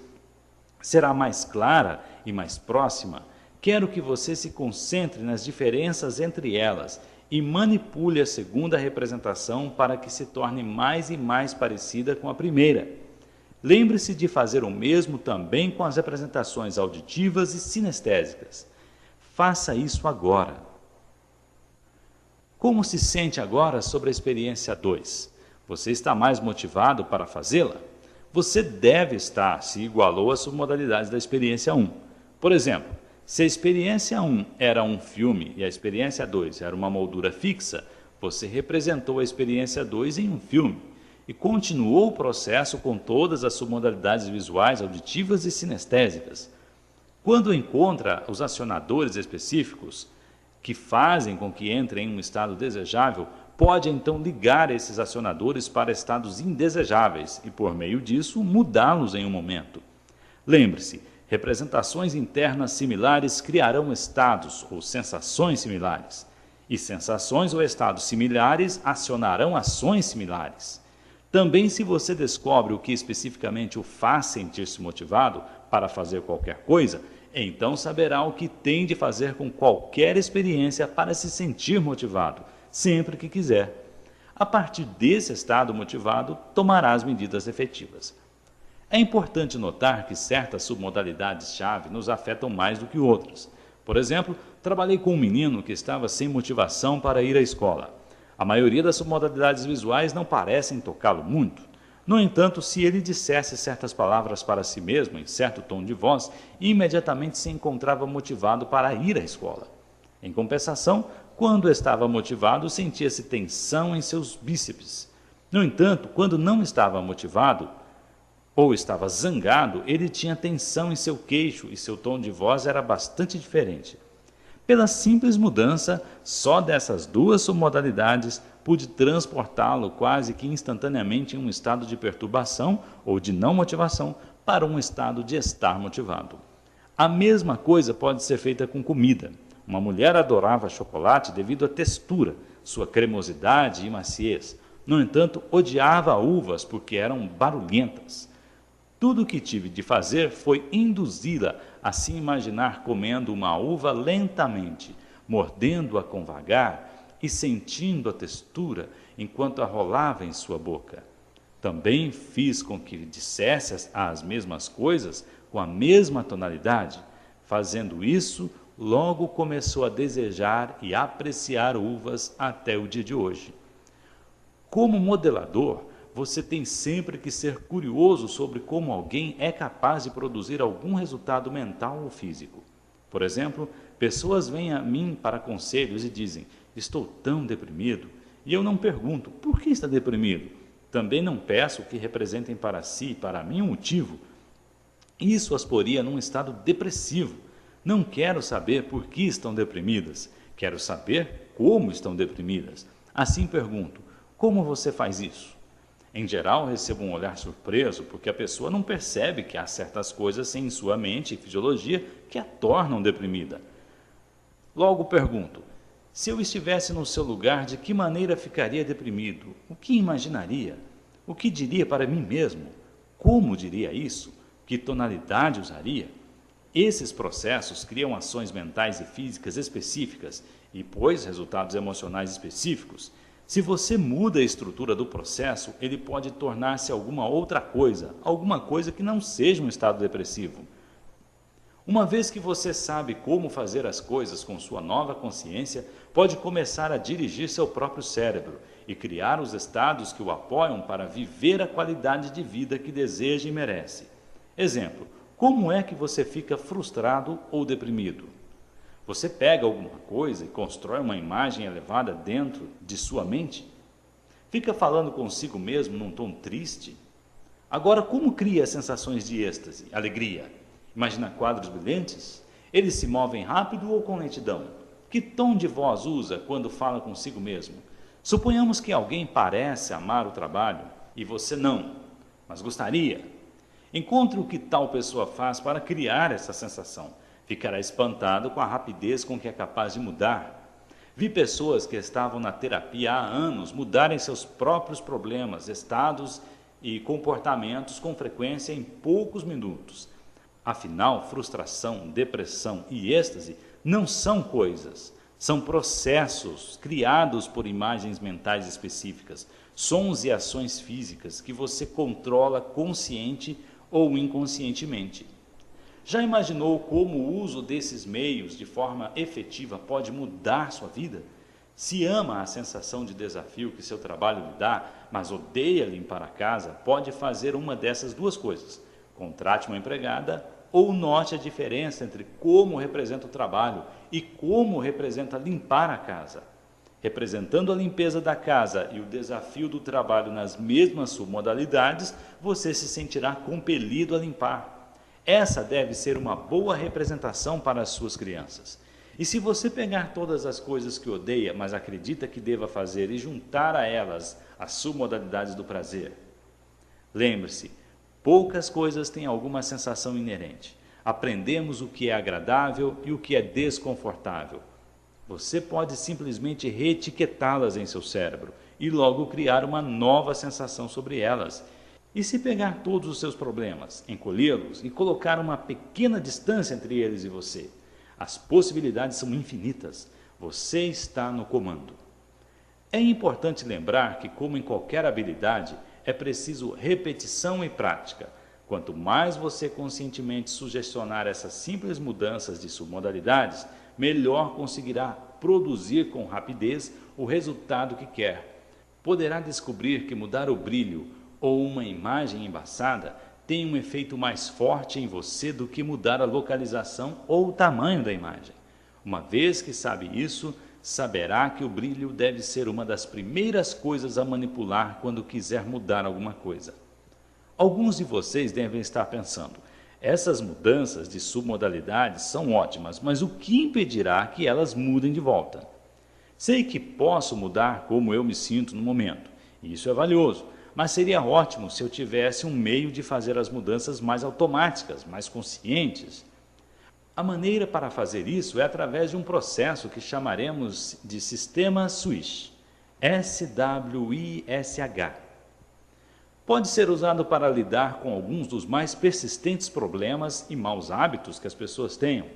Será mais clara e mais próxima. Quero que você se concentre nas diferenças entre elas e manipule a segunda representação para que se torne mais e mais parecida com a primeira. Lembre-se de fazer o mesmo também com as representações auditivas e sinestésicas. Faça isso agora. Como se sente agora sobre a experiência 2? Você está mais motivado para fazê-la? Você deve estar se igualou às submodalidades da experiência 1. Por exemplo, se a experiência 1 era um filme e a experiência 2 era uma moldura fixa, você representou a experiência 2 em um filme e continuou o processo com todas as submodalidades visuais, auditivas e sinestésicas. Quando encontra os acionadores específicos que fazem com que entre em um estado desejável, pode então ligar esses acionadores para estados indesejáveis e, por meio disso, mudá-los em um momento. Lembre-se, representações internas similares criarão estados ou sensações similares, e sensações ou estados similares acionarão ações similares. Também, se você descobre o que especificamente o faz sentir-se motivado para fazer qualquer coisa, então saberá o que tem de fazer com qualquer experiência para se sentir motivado, sempre que quiser. A partir desse estado motivado, tomará as medidas efetivas. É importante notar que certas submodalidades-chave nos afetam mais do que outras. Por exemplo, trabalhei com um menino que estava sem motivação para ir à escola. A maioria das submodalidades visuais não parecem tocá-lo muito. No entanto, se ele dissesse certas palavras para si mesmo, em certo tom de voz, imediatamente se encontrava motivado para ir à escola. Em compensação, quando estava motivado, sentia-se tensão em seus bíceps. No entanto, quando não estava motivado ou estava zangado, ele tinha tensão em seu queixo e seu tom de voz era bastante diferente. Pela simples mudança só dessas duas submodalidades, pude transportá-lo quase que instantaneamente em um estado de perturbação ou de não motivação para um estado de estar motivado. A mesma coisa pode ser feita com comida. Uma mulher adorava chocolate devido à textura, sua cremosidade e maciez. No entanto, odiava uvas porque eram barulhentas. Tudo o que tive de fazer foi induzi-la a se imaginar comendo uma uva lentamente, mordendo-a com vagar e sentindo a textura enquanto a rolava em sua boca. Também fiz com que dissesse as mesmas coisas com a mesma tonalidade. Fazendo isso, logo começou a desejar e apreciar uvas até o dia de hoje. Como modelador, você tem sempre que ser curioso sobre como alguém é capaz de produzir algum resultado mental ou físico. Por exemplo, pessoas vêm a mim para conselhos e dizem: estou tão deprimido, e eu não pergunto, por que está deprimido? Também não peço que representem para si e para mim um motivo. Isso as poria num estado depressivo. Não quero saber por que estão deprimidas, quero saber como estão deprimidas. Assim pergunto: como você faz isso? Em geral, recebo um olhar surpreso porque a pessoa não percebe que há certas coisas em sua mente e fisiologia que a tornam deprimida. Logo pergunto: Se eu estivesse no seu lugar, de que maneira ficaria deprimido? O que imaginaria? O que diria para mim mesmo? Como diria isso? Que tonalidade usaria? Esses processos criam ações mentais e físicas específicas e, pois, resultados emocionais específicos. Se você muda a estrutura do processo, ele pode tornar-se alguma outra coisa, alguma coisa que não seja um estado depressivo. Uma vez que você sabe como fazer as coisas com sua nova consciência, pode começar a dirigir seu próprio cérebro e criar os estados que o apoiam para viver a qualidade de vida que deseja e merece. Exemplo, como é que você fica frustrado ou deprimido? Você pega alguma coisa e constrói uma imagem elevada dentro de sua mente? Fica falando consigo mesmo num tom triste? Agora, como cria sensações de êxtase, alegria? Imagina quadros brilhantes? Eles se movem rápido ou com lentidão? Que tom de voz usa quando fala consigo mesmo? Suponhamos que alguém parece amar o trabalho e você não, mas gostaria. Encontre o que tal pessoa faz para criar essa sensação. Ficará espantado com a rapidez com que é capaz de mudar. Vi pessoas que estavam na terapia há anos mudarem seus próprios problemas, estados e comportamentos com frequência em poucos minutos. Afinal, frustração, depressão e êxtase não são coisas, são processos criados por imagens mentais específicas, sons e ações físicas que você controla consciente ou inconscientemente. Já imaginou como o uso desses meios de forma efetiva pode mudar sua vida? Se ama a sensação de desafio que seu trabalho lhe dá, mas odeia limpar a casa, pode fazer uma dessas duas coisas. Contrate uma empregada ou note a diferença entre como representa o trabalho e como representa limpar a casa. Representando a limpeza da casa e o desafio do trabalho nas mesmas submodalidades, você se sentirá compelido a limpar. Essa deve ser uma boa representação para as suas crianças. E se você pegar todas as coisas que odeia, mas acredita que deva fazer e juntar a elas as submodalidades do prazer? Lembre-se, poucas coisas têm alguma sensação inerente. Aprendemos o que é agradável e o que é desconfortável. Você pode simplesmente reetiquetá-las em seu cérebro e logo criar uma nova sensação sobre elas. E se pegar todos os seus problemas, encolhê-los e colocar uma pequena distância entre eles e você? As possibilidades são infinitas. Você está no comando. É importante lembrar que, como em qualquer habilidade, é preciso repetição e prática. Quanto mais você conscientemente sugestionar essas simples mudanças de submodalidades, melhor conseguirá produzir com rapidez o resultado que quer. Poderá descobrir que mudar o brilho ou uma imagem embaçada tem um efeito mais forte em você do que mudar a localização ou o tamanho da imagem. Uma vez que sabe isso, saberá que o brilho deve ser uma das primeiras coisas a manipular quando quiser mudar alguma coisa. Alguns de vocês devem estar pensando, essas mudanças de submodalidades são ótimas, mas o que impedirá que elas mudem de volta? Sei que posso mudar como eu me sinto no momento, e isso é valioso, mas seria ótimo se eu tivesse um meio de fazer as mudanças mais automáticas, mais conscientes. A maneira para fazer isso é através de um processo que chamaremos de sistema Swish, S-W-I-S-H. Pode ser usado para lidar com alguns dos mais persistentes problemas e maus hábitos que as pessoas tenham.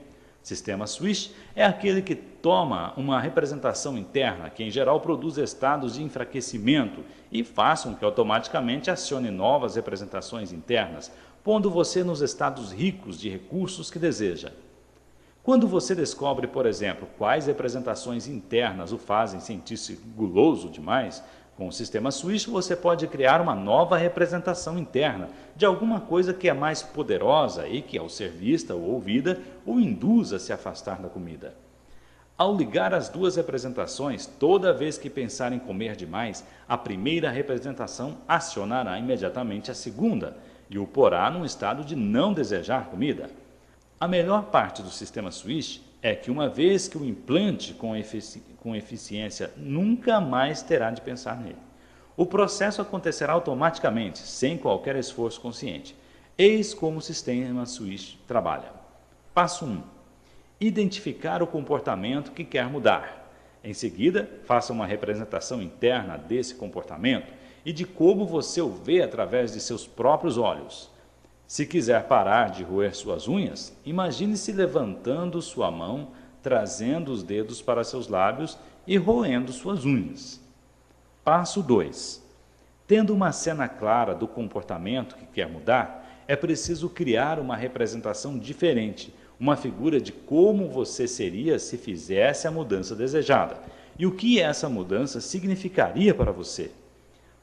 Sistema Swish é aquele que toma uma representação interna, que em geral produz estados de enfraquecimento e faz com que automaticamente acione novas representações internas, pondo você nos estados ricos de recursos que deseja. Quando você descobre, por exemplo, quais representações internas o fazem sentir-se guloso demais, com o sistema Swish você pode criar uma nova representação interna de alguma coisa que é mais poderosa e que, ao ser vista ou ouvida, o induz a se afastar da comida. Ao ligar as duas representações, toda vez que pensar em comer demais, a primeira representação acionará imediatamente a segunda e o porá num estado de não desejar comida. A melhor parte do sistema Swish é que, uma vez que o implante com eficiência, nunca mais terá de pensar nele. O processo acontecerá automaticamente, sem qualquer esforço consciente. Eis como o sistema Swish trabalha. Passo 1. Identificar o comportamento que quer mudar. Em seguida, faça uma representação interna desse comportamento e de como você o vê através de seus próprios olhos. Se quiser parar de roer suas unhas, imagine-se levantando sua mão, trazendo os dedos para seus lábios e roendo suas unhas. Passo 2. Tendo uma cena clara do comportamento que quer mudar, é preciso criar uma representação diferente, uma figura de como você seria se fizesse a mudança desejada e o que essa mudança significaria para você.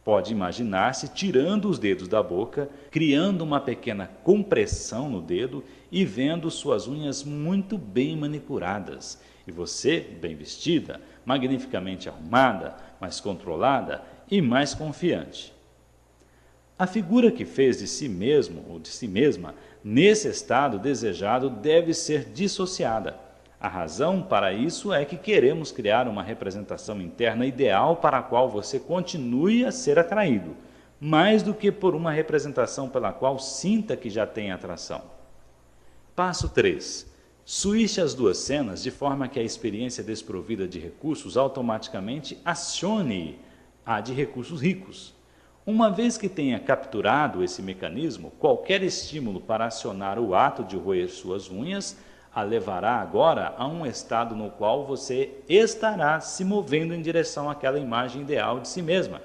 Pode imaginar-se tirando os dedos da boca, criando uma pequena compressão no dedo e vendo suas unhas muito bem manicuradas, e você bem vestida, magnificamente arrumada, mais controlada e mais confiante. A figura que fez de si mesmo ou de si mesma nesse estado desejado deve ser dissociada. A razão para isso é que queremos criar uma representação interna ideal para a qual você continue a ser atraído, mais do que por uma representação pela qual sinta que já tem atração. Passo 3. Switche as duas cenas de forma que a experiência desprovida de recursos automaticamente acione a de recursos ricos. Uma vez que tenha capturado esse mecanismo, qualquer estímulo para acionar o ato de roer suas unhas a levará agora a um estado no qual você estará se movendo em direção àquela imagem ideal de si mesma.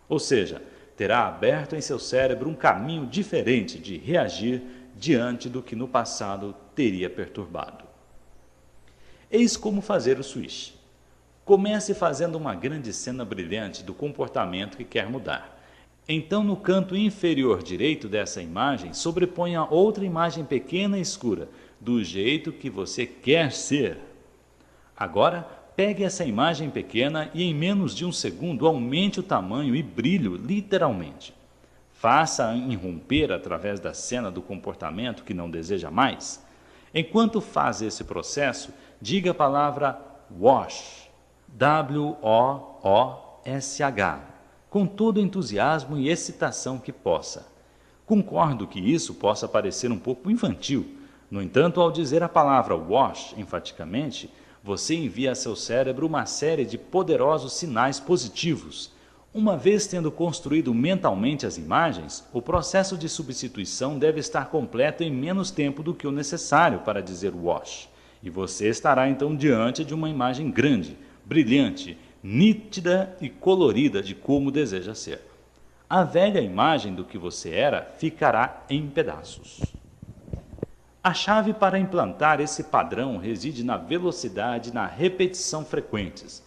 Ou seja, terá aberto em seu cérebro um caminho diferente de reagir diante do que no passado teria perturbado. Eis como fazer o switch. Comece fazendo uma grande cena brilhante do comportamento que quer mudar. Então, no canto inferior direito dessa imagem, sobreponha outra imagem pequena e escura, do jeito que você quer ser. Agora, pegue essa imagem pequena e em menos de um segundo aumente o tamanho e brilho literalmente. Faça-a irromper através da cena do comportamento que não deseja mais. Enquanto faz esse processo, diga a palavra WASH, W-O-O-S-H, com todo o entusiasmo e excitação que possa. Concordo que isso possa parecer um pouco infantil. No entanto, ao dizer a palavra WASH enfaticamente, você envia a seu cérebro uma série de poderosos sinais positivos. Uma vez tendo construído mentalmente as imagens, o processo de substituição deve estar completo em menos tempo do que o necessário para dizer WASH. E você estará então diante de uma imagem grande, brilhante, nítida e colorida de como deseja ser. A velha imagem do que você era ficará em pedaços. A chave para implantar esse padrão reside na velocidade e na repetição frequentes.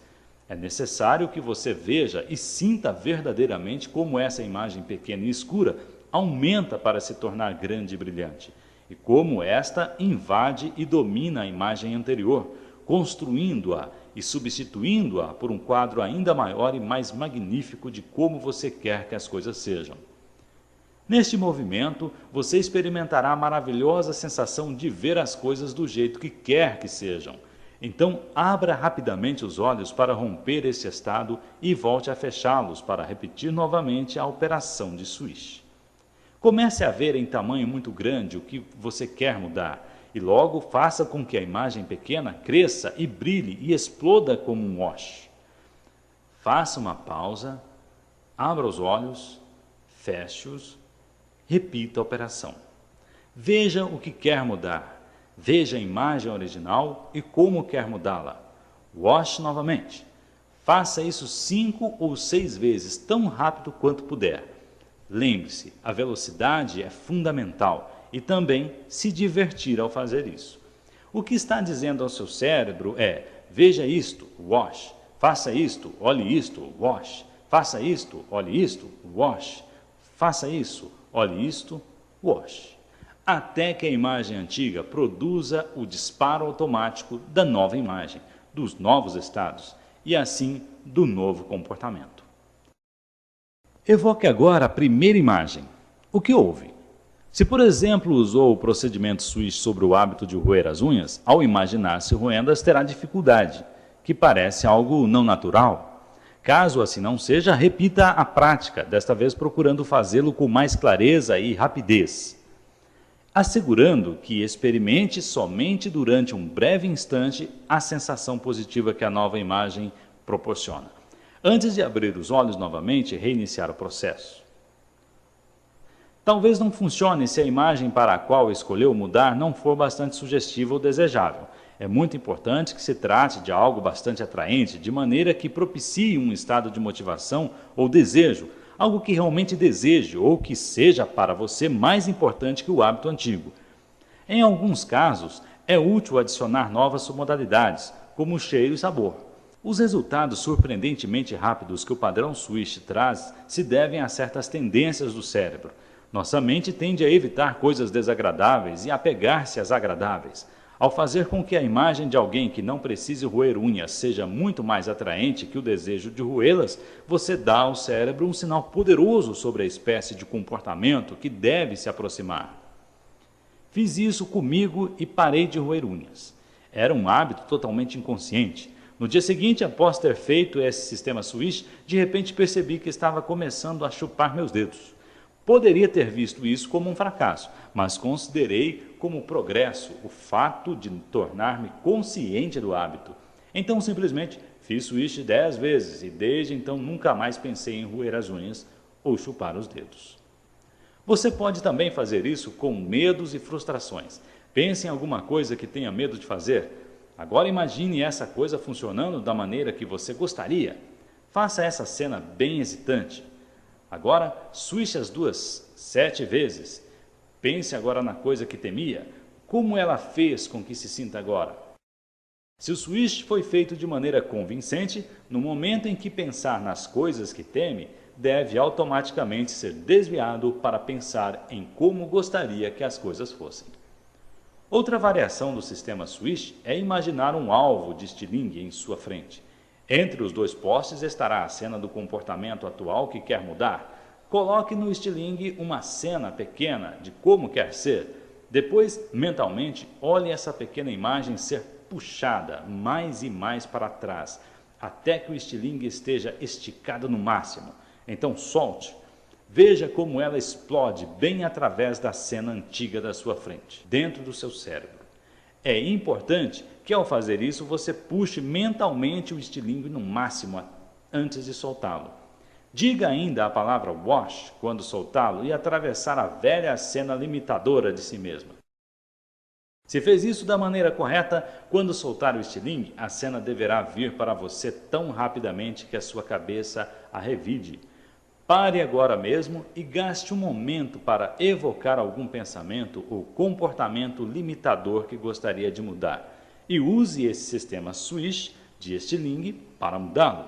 É necessário que você veja e sinta verdadeiramente como essa imagem pequena e escura aumenta para se tornar grande e brilhante, e como esta invade e domina a imagem anterior, construindo-a e substituindo-a por um quadro ainda maior e mais magnífico de como você quer que as coisas sejam. Neste movimento, você experimentará a maravilhosa sensação de ver as coisas do jeito que quer que sejam. Então, abra rapidamente os olhos para romper esse estado e volte a fechá-los para repetir novamente a operação de switch. Comece a ver em tamanho muito grande o que você quer mudar e logo faça com que a imagem pequena cresça e brilhe e exploda como um wash. Faça uma pausa, abra os olhos, feche-os, repita a operação. Veja o que quer mudar. Veja a imagem original e como quer mudá-la. Wash novamente. Faça isso 5 ou 6 vezes, tão rápido quanto puder. Lembre-se, a velocidade é fundamental e também se divertir ao fazer isso. O que está dizendo ao seu cérebro é: veja isto, wash. Faça isto, olhe isto, wash. Faça isto, olhe isto, wash. Faça isso, olhe isto, wash. Até que a imagem antiga produza o disparo automático da nova imagem, dos novos estados, e assim do novo comportamento. Evoque agora a primeira imagem. O que houve? Se, por exemplo, usou o procedimento switch sobre o hábito de roer as unhas, ao imaginar-se roendo-as terá dificuldade, que parece algo não natural. Caso assim não seja, repita a prática, desta vez procurando fazê-lo com mais clareza e rapidez. assegurando que experimente somente durante um breve instante a sensação positiva que a nova imagem proporciona, antes de abrir os olhos novamente e reiniciar o processo. Talvez não funcione se a imagem para a qual escolheu mudar não for bastante sugestiva ou desejável. É muito importante que se trate de algo bastante atraente, de maneira que propicie um estado de motivação ou desejo, algo que realmente deseje ou que seja para você mais importante que o hábito antigo. Em alguns casos, é útil adicionar novas modalidades, como cheiro e sabor. Os resultados surpreendentemente rápidos que o padrão Swish traz se devem a certas tendências do cérebro. Nossa mente tende a evitar coisas desagradáveis e apegar-se às agradáveis. Ao fazer com que a imagem de alguém que não precise roer unhas seja muito mais atraente que o desejo de roê-las, você dá ao cérebro um sinal poderoso sobre a espécie de comportamento que deve se aproximar. Fiz isso comigo e parei de roer unhas. Era um hábito totalmente inconsciente. No dia seguinte, após ter feito esse sistema Swish, de repente percebi que estava começando a chupar meus dedos. Poderia ter visto isso como um fracasso, mas considerei como progresso o fato de tornar-me consciente do hábito. Então simplesmente fiz Swish 10 vezes e desde então nunca mais pensei em roer as unhas ou chupar os dedos. Você pode também fazer isso com medos e frustrações. Pense em alguma coisa que tenha medo de fazer. Agora imagine essa coisa funcionando da maneira que você gostaria. Faça essa cena bem hesitante. Agora, swish as duas 7 vezes. Pense agora na coisa que temia. Como ela fez com que se sinta agora? Se o swish foi feito de maneira convincente, no momento em que pensar nas coisas que teme, deve automaticamente ser desviado para pensar em como gostaria que as coisas fossem. Outra variação do sistema Swish é imaginar um alvo de estilingue em sua frente. Entre os dois postes estará a cena do comportamento atual que quer mudar. Coloque no estilingue uma cena pequena de como quer ser. Depois, mentalmente, olhe essa pequena imagem ser puxada mais e mais para trás, até que o estilingue esteja esticado no máximo. Então solte. Veja como ela explode bem através da cena antiga da sua frente, dentro do seu cérebro. É importante que ao fazer isso você puxe mentalmente o estilingue no máximo antes de soltá-lo. Diga ainda a palavra wash quando soltá-lo e atravessar a velha cena limitadora de si mesma. Se fez isso da maneira correta, quando soltar o estilingue, a cena deverá vir para você tão rapidamente que a sua cabeça a revide. Pare agora mesmo e gaste um momento para evocar algum pensamento ou comportamento limitador que gostaria de mudar e use esse sistema Swish de estilingue para mudá-lo.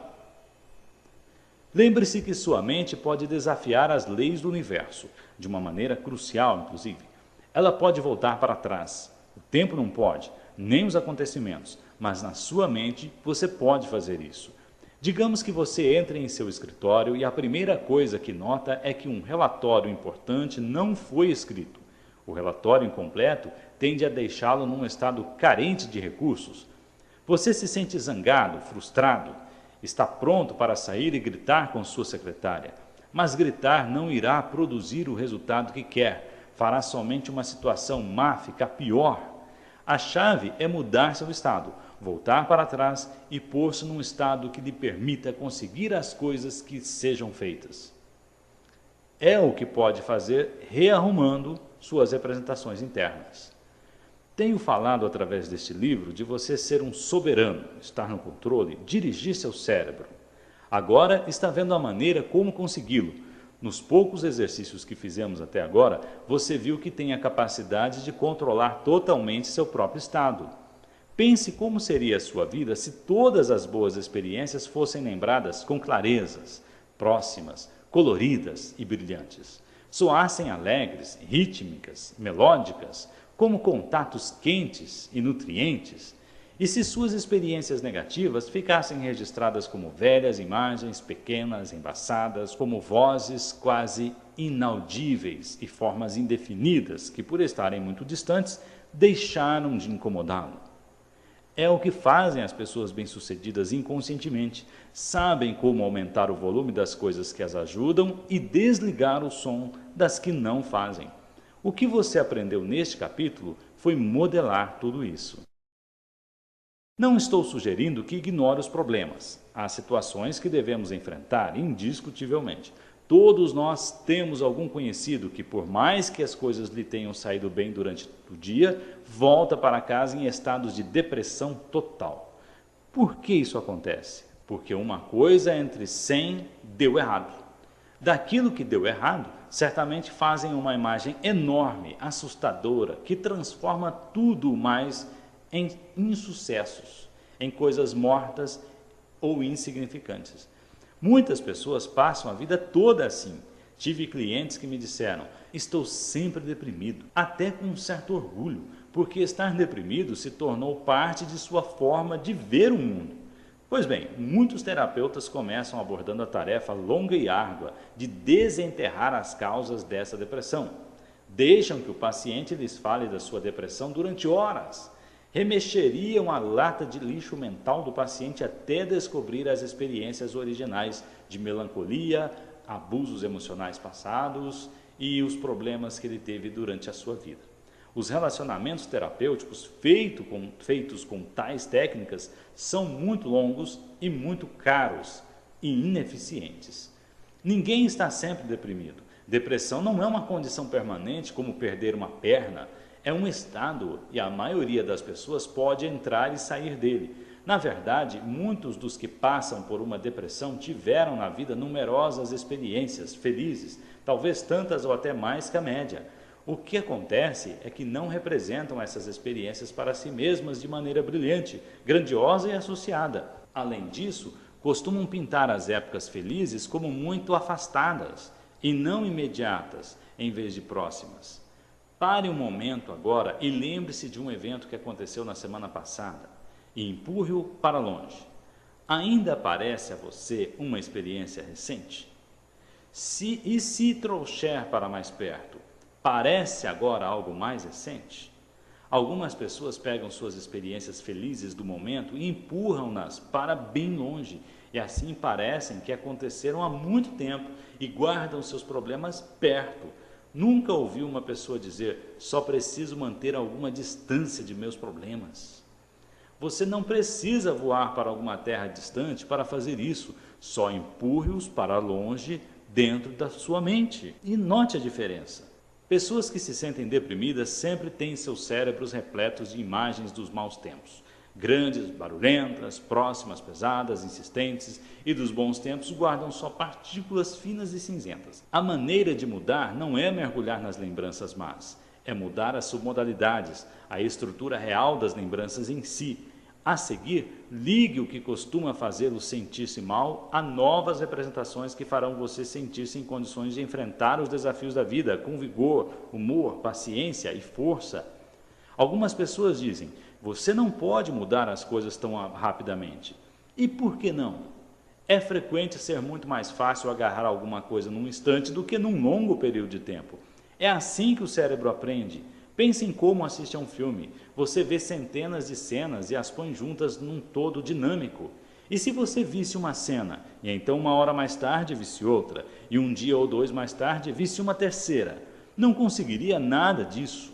Lembre-se que sua mente pode desafiar as leis do universo, de uma maneira crucial, inclusive. Ela pode voltar para trás. O tempo não pode, nem os acontecimentos, mas na sua mente você pode fazer isso. Digamos que você entre em seu escritório e a primeira coisa que nota é que um relatório importante não foi escrito. O relatório incompleto tende a deixá-lo num estado carente de recursos. Você se sente zangado, frustrado, está pronto para sair e gritar com sua secretária. Mas gritar não irá produzir o resultado que quer, fará somente uma situação má ficar pior. A chave é mudar seu estado, voltar para trás e pôr-se num estado que lhe permita conseguir as coisas que sejam feitas. É o que pode fazer rearrumando suas representações internas. Tenho falado através deste livro de você ser um soberano, estar no controle, dirigir seu cérebro. Agora está vendo a maneira como consegui-lo. Nos poucos exercícios que fizemos até agora, você viu que tem a capacidade de controlar totalmente seu próprio estado. Pense como seria a sua vida se todas as boas experiências fossem lembradas com clarezas, próximas, coloridas e brilhantes. Soassem alegres, rítmicas, melódicas, como contatos quentes e nutrientes. E se suas experiências negativas ficassem registradas como velhas imagens pequenas, embaçadas, como vozes quase inaudíveis e formas indefinidas que, por estarem muito distantes, deixaram de incomodá-lo. É o que fazem as pessoas bem-sucedidas inconscientemente. Sabem como aumentar o volume das coisas que as ajudam e desligar o som das que não fazem. O que você aprendeu neste capítulo foi modelar tudo isso. Não estou sugerindo que ignore os problemas. Há situações que devemos enfrentar indiscutivelmente. Todos nós temos algum conhecido que, por mais que as coisas lhe tenham saído bem durante o dia, volta para casa em estados de depressão total. Por que isso acontece? Porque uma coisa entre 100 deu errado. Daquilo que deu errado, certamente fazem uma imagem enorme, assustadora, que transforma tudo mais em insucessos, em coisas mortas ou insignificantes. Muitas pessoas passam a vida toda assim. Tive clientes que me disseram: estou sempre deprimido, até com um certo orgulho, porque estar deprimido se tornou parte de sua forma de ver o mundo. Pois bem, muitos terapeutas começam abordando a tarefa longa e árdua de desenterrar as causas dessa depressão. Deixam que o paciente lhes fale da sua depressão durante horas. Remexeriam a lata de lixo mental do paciente até descobrir as experiências originais de melancolia, abusos emocionais passados e os problemas que ele teve durante a sua vida. Os relacionamentos terapêuticos feitos com tais técnicas são muito longos e muito caros e ineficientes. Ninguém está sempre deprimido. Depressão não é uma condição permanente como perder uma perna. É um estado e a maioria das pessoas pode entrar e sair dele. Na verdade, muitos dos que passam por uma depressão tiveram na vida numerosas experiências felizes, talvez tantas ou até mais que a média. O que acontece é que não representam essas experiências para si mesmas de maneira brilhante, grandiosa e associada. Além disso, costumam pintar as épocas felizes como muito afastadas e não imediatas, em vez de próximas. Pare um momento agora e lembre-se de um evento que aconteceu na semana passada e empurre-o para longe. Ainda parece a você uma experiência recente? Se trouxer para mais perto, parece agora algo mais recente? Algumas pessoas pegam suas experiências felizes do momento e empurram-nas para bem longe, e assim parecem que aconteceram há muito tempo e guardam seus problemas perto. Nunca ouvi uma pessoa dizer: só preciso manter alguma distância de meus problemas. Você não precisa voar para alguma terra distante para fazer isso, só empurre-os para longe dentro da sua mente. E note a diferença. Pessoas que se sentem deprimidas sempre têm seus cérebros repletos de imagens dos maus tempos. Grandes, barulhentas, próximas, pesadas, insistentes, e dos bons tempos guardam só partículas finas e cinzentas. A maneira de mudar não é mergulhar nas lembranças más, é mudar as submodalidades, a estrutura real das lembranças em si. A seguir, ligue o que costuma fazê-lo sentir-se mal a novas representações que farão você sentir-se em condições de enfrentar os desafios da vida com vigor, humor, paciência e força. Algumas pessoas dizem: você não pode mudar as coisas tão rapidamente. E por que não? É frequente ser muito mais fácil agarrar alguma coisa num instante do que num longo período de tempo. É assim que o cérebro aprende. Pense em como assiste a um filme. Você vê centenas de cenas e as põe juntas num todo dinâmico. E se você visse uma cena, e então uma hora mais tarde visse outra, e um dia ou dois mais tarde visse uma terceira, não conseguiria nada disso.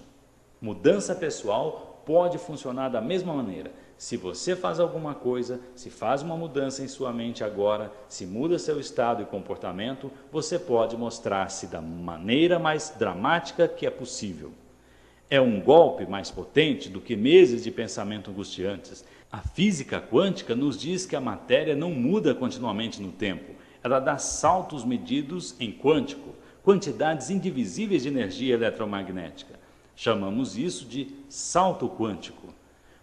Mudança pessoal pode funcionar da mesma maneira. Se você faz alguma coisa, se faz uma mudança em sua mente agora, se muda seu estado e comportamento, você pode mostrar-se da maneira mais dramática que é possível. É um golpe mais potente do que meses de pensamento angustiantes. A física quântica nos diz que a matéria não muda continuamente no tempo. Ela dá saltos medidos em quântico, quantidades indivisíveis de energia eletromagnética. Chamamos isso de salto quântico.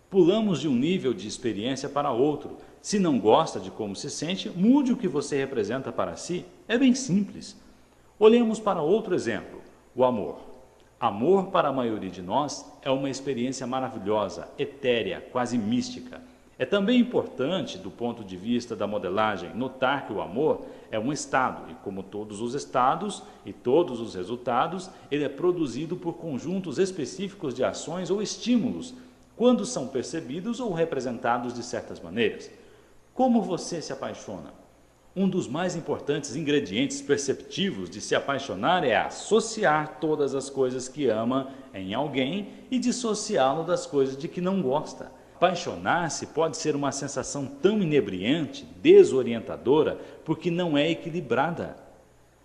Pulamos de um nível de experiência para outro. Se não gosta de como se sente, mude o que você representa para si. É bem simples. Olhemos para outro exemplo, o amor. Amor, para a maioria de nós, é uma experiência maravilhosa, etérea, quase mística. É também importante, do ponto de vista da modelagem, notar que o amor é um estado, e como todos os estados e todos os resultados, ele é produzido por conjuntos específicos de ações ou estímulos, quando são percebidos ou representados de certas maneiras. Como você se apaixona? Um dos mais importantes ingredientes perceptivos de se apaixonar é associar todas as coisas que ama em alguém e dissociá-lo das coisas de que não gosta. Apaixonar-se pode ser uma sensação tão inebriante, desorientadora, porque não é equilibrada.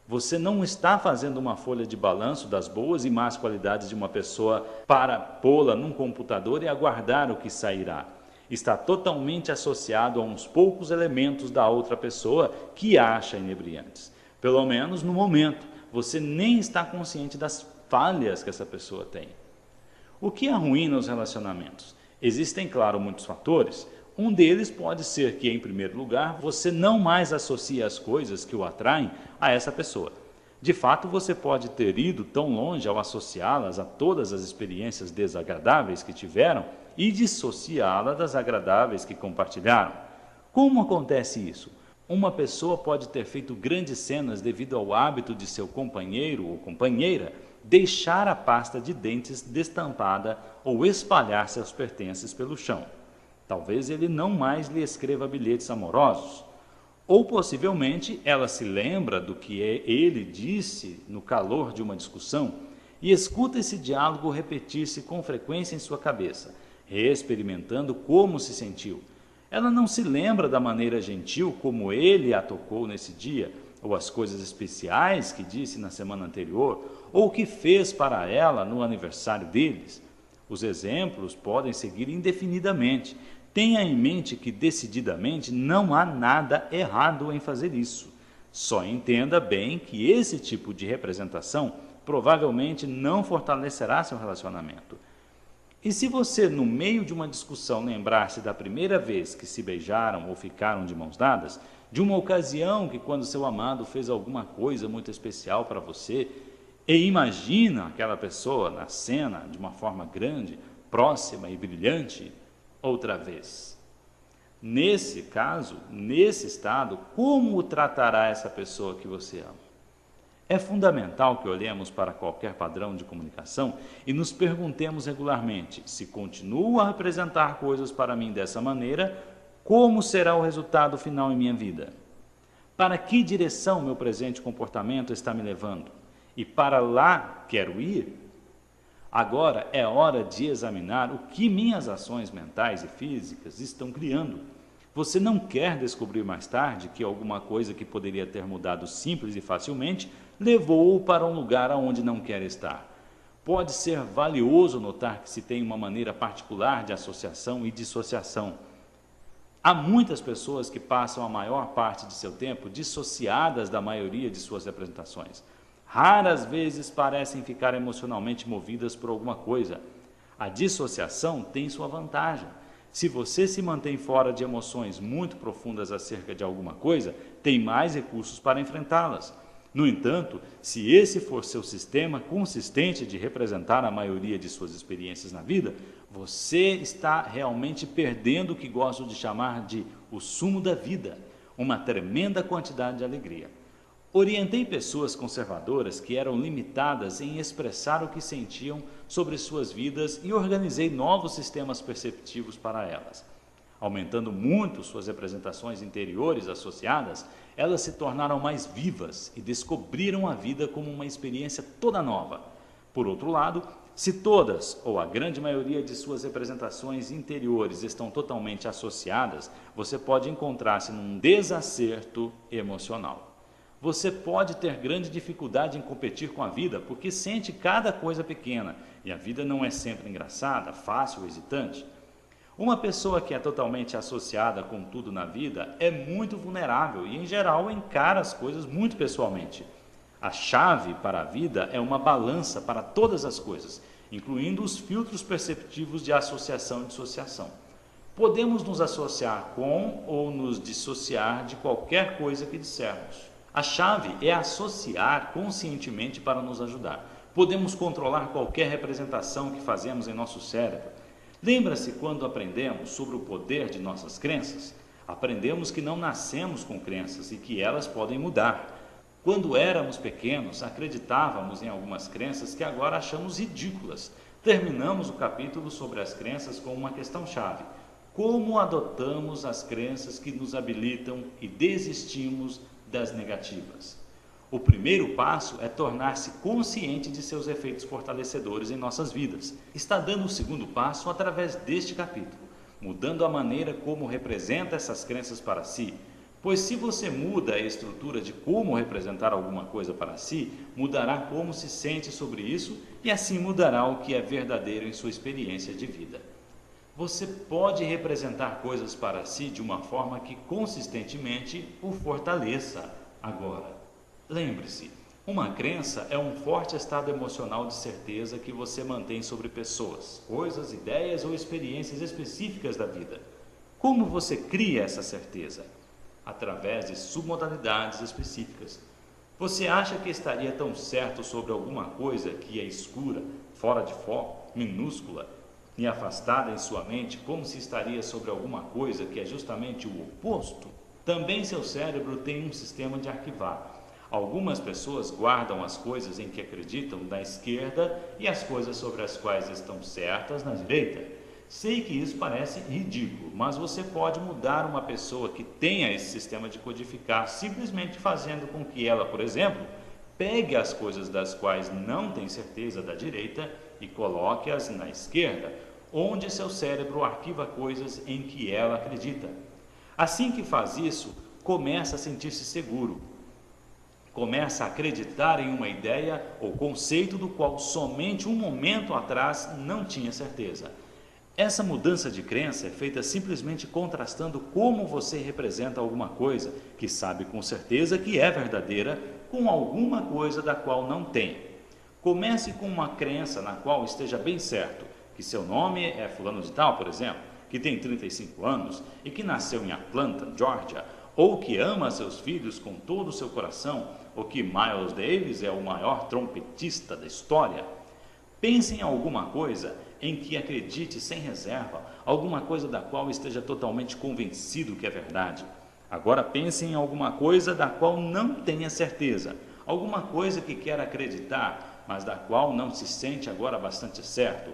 Você não está fazendo uma folha de balanço das boas e más qualidades de uma pessoa para pô-la num computador e aguardar o que sairá. Está totalmente associado a uns poucos elementos da outra pessoa que acha inebriantes. Pelo menos no momento, você nem está consciente das falhas que essa pessoa tem. O que é ruim nos relacionamentos? Existem, claro, muitos fatores. Um deles pode ser que, em primeiro lugar, você não mais associe as coisas que o atraem a essa pessoa. De fato, você pode ter ido tão longe ao associá-las a todas as experiências desagradáveis que tiveram e dissociá-la das agradáveis que compartilharam. Como acontece isso? Uma pessoa pode ter feito grandes cenas devido ao hábito de seu companheiro ou companheira deixar a pasta de dentes destampada ou espalhar seus pertences pelo chão. Talvez ele não mais lhe escreva bilhetes amorosos. Ou possivelmente ela se lembra do que ele disse no calor de uma discussão e escuta esse diálogo repetir-se com frequência em sua cabeça, reexperimentando como se sentiu. Ela não se lembra da maneira gentil como ele a tocou nesse dia, ou as coisas especiais que disse na semana anterior, ou o que fez para ela no aniversário deles. Os exemplos podem seguir indefinidamente. Tenha em mente que, decididamente, não há nada errado em fazer isso. Só entenda bem que esse tipo de representação provavelmente não fortalecerá seu relacionamento. E se você, no meio de uma discussão, lembrar-se da primeira vez que se beijaram ou ficaram de mãos dadas, de uma ocasião que quando seu amado fez alguma coisa muito especial para você, e imagina aquela pessoa na cena de uma forma grande, próxima e brilhante, outra vez. Nesse caso, nesse estado, como o tratará essa pessoa que você ama? É fundamental que olhemos para qualquer padrão de comunicação e nos perguntemos regularmente: se continuo a representar coisas para mim dessa maneira, como será o resultado final em minha vida? Para que direção meu presente comportamento está me levando? E para lá quero ir? Agora é hora de examinar o que minhas ações mentais e físicas estão criando. Você não quer descobrir mais tarde que alguma coisa que poderia ter mudado simples e facilmente levou-o para um lugar aonde não quer estar. Pode ser valioso notar que se tem uma maneira particular de associação e dissociação. Há muitas pessoas que passam a maior parte de seu tempo dissociadas da maioria de suas representações. Raras vezes parecem ficar emocionalmente movidas por alguma coisa. A dissociação tem sua vantagem. Se você se mantém fora de emoções muito profundas acerca de alguma coisa, tem mais recursos para enfrentá-las. No entanto, se esse for seu sistema consistente de representar a maioria de suas experiências na vida, você está realmente perdendo o que gosto de chamar de o sumo da vida, uma tremenda quantidade de alegria. Orientei pessoas conservadoras que eram limitadas em expressar o que sentiam sobre suas vidas e organizei novos sistemas perceptivos para elas. Aumentando muito suas representações interiores associadas, elas se tornaram mais vivas e descobriram a vida como uma experiência toda nova. Por outro lado, se todas ou a grande maioria de suas representações interiores estão totalmente associadas, você pode encontrar-se num desacerto emocional. Você pode ter grande dificuldade em competir com a vida porque sente cada coisa pequena e a vida não é sempre engraçada, fácil ou hesitante. Uma pessoa que é totalmente associada com tudo na vida é muito vulnerável e, em geral, encara as coisas muito pessoalmente. A chave para a vida é uma balança para todas as coisas, incluindo os filtros perceptivos de associação e dissociação. Podemos nos associar com ou nos dissociar de qualquer coisa que dissermos. A chave é associar conscientemente para nos ajudar. Podemos controlar qualquer representação que fazemos em nosso cérebro. Lembra-se quando aprendemos sobre o poder de nossas crenças? Aprendemos que não nascemos com crenças e que elas podem mudar. Quando éramos pequenos, acreditávamos em algumas crenças que agora achamos ridículas. Terminamos o capítulo sobre as crenças com uma questão-chave. Como adotamos as crenças que nos habilitam e desistimos das negativas? O primeiro passo é tornar-se consciente de seus efeitos fortalecedores em nossas vidas. Está dando o segundo passo através deste capítulo, mudando a maneira como representa essas crenças para si. Pois se você muda a estrutura de como representar alguma coisa para si, mudará como se sente sobre isso e assim mudará o que é verdadeiro em sua experiência de vida. Você pode representar coisas para si de uma forma que consistentemente o fortaleça. Agora, lembre-se, uma crença é um forte estado emocional de certeza que você mantém sobre pessoas, coisas, ideias ou experiências específicas da vida. Como você cria essa certeza? Através de submodalidades específicas. Você acha que estaria tão certo sobre alguma coisa que é escura, fora de foco, minúscula e afastada em sua mente, como se estaria sobre alguma coisa que é justamente o oposto? Também seu cérebro tem um sistema de arquivar. Algumas pessoas guardam as coisas em que acreditam na esquerda e as coisas sobre as quais estão certas na direita. Sei que isso parece ridículo, mas você pode mudar uma pessoa que tenha esse sistema de codificar simplesmente fazendo com que ela, por exemplo, pegue as coisas das quais não tem certeza da direita e coloque-as na esquerda, onde seu cérebro arquiva coisas em que ela acredita. Assim que faz isso, começa a sentir-se seguro. Começa a acreditar em uma ideia ou conceito do qual somente um momento atrás não tinha certeza. Essa mudança de crença é feita simplesmente contrastando como você representa alguma coisa que sabe com certeza que é verdadeira com alguma coisa da qual não tem. Comece com uma crença na qual esteja bem certo que seu nome é fulano de tal, por exemplo, que tem 35 anos e que nasceu em Atlanta, Georgia, ou que ama seus filhos com todo o seu coração, ou que Miles Davis é o maior trompetista da história. Pense em alguma coisa em que acredite sem reserva, alguma coisa da qual esteja totalmente convencido que é verdade. Agora pense em alguma coisa da qual não tenha certeza, alguma coisa que quer acreditar, mas da qual não se sente agora bastante certo.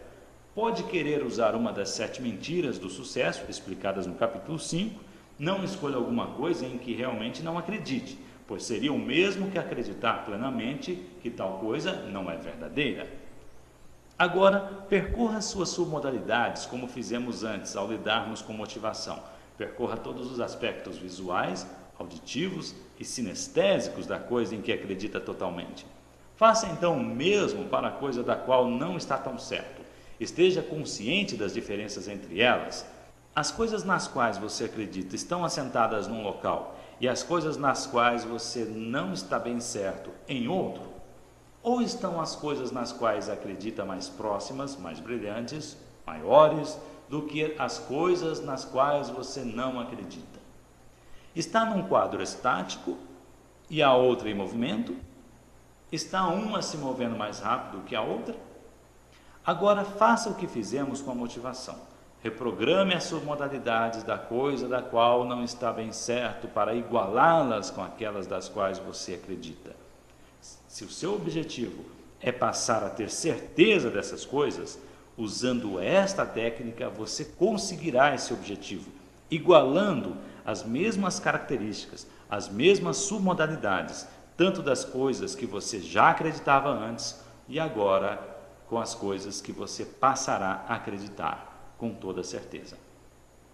Pode querer usar uma das 7 mentiras do sucesso, explicadas no capítulo 5, não escolha alguma coisa em que realmente não acredite, pois seria o mesmo que acreditar plenamente que tal coisa não é verdadeira. Agora, percorra suas submodalidades como fizemos antes ao lidarmos com motivação. Percorra todos os aspectos visuais, auditivos e sinestésicos da coisa em que acredita totalmente. Faça então o mesmo para a coisa da qual não está tão certo. Esteja consciente das diferenças entre elas. As coisas nas quais você acredita estão assentadas num local e as coisas nas quais você não está bem certo em outro? Ou estão as coisas nas quais acredita mais próximas, mais brilhantes, maiores do que as coisas nas quais você não acredita? Está num quadro estático e a outra em movimento? Está uma se movendo mais rápido que a outra? Agora faça o que fizemos com a motivação. Reprograme as submodalidades da coisa da qual não está bem certo para igualá-las com aquelas das quais você acredita. Se o seu objetivo é passar a ter certeza dessas coisas, usando esta técnica você conseguirá esse objetivo, igualando as mesmas características, as mesmas submodalidades, tanto das coisas que você já acreditava antes e agora com as coisas que você passará a acreditar com toda certeza.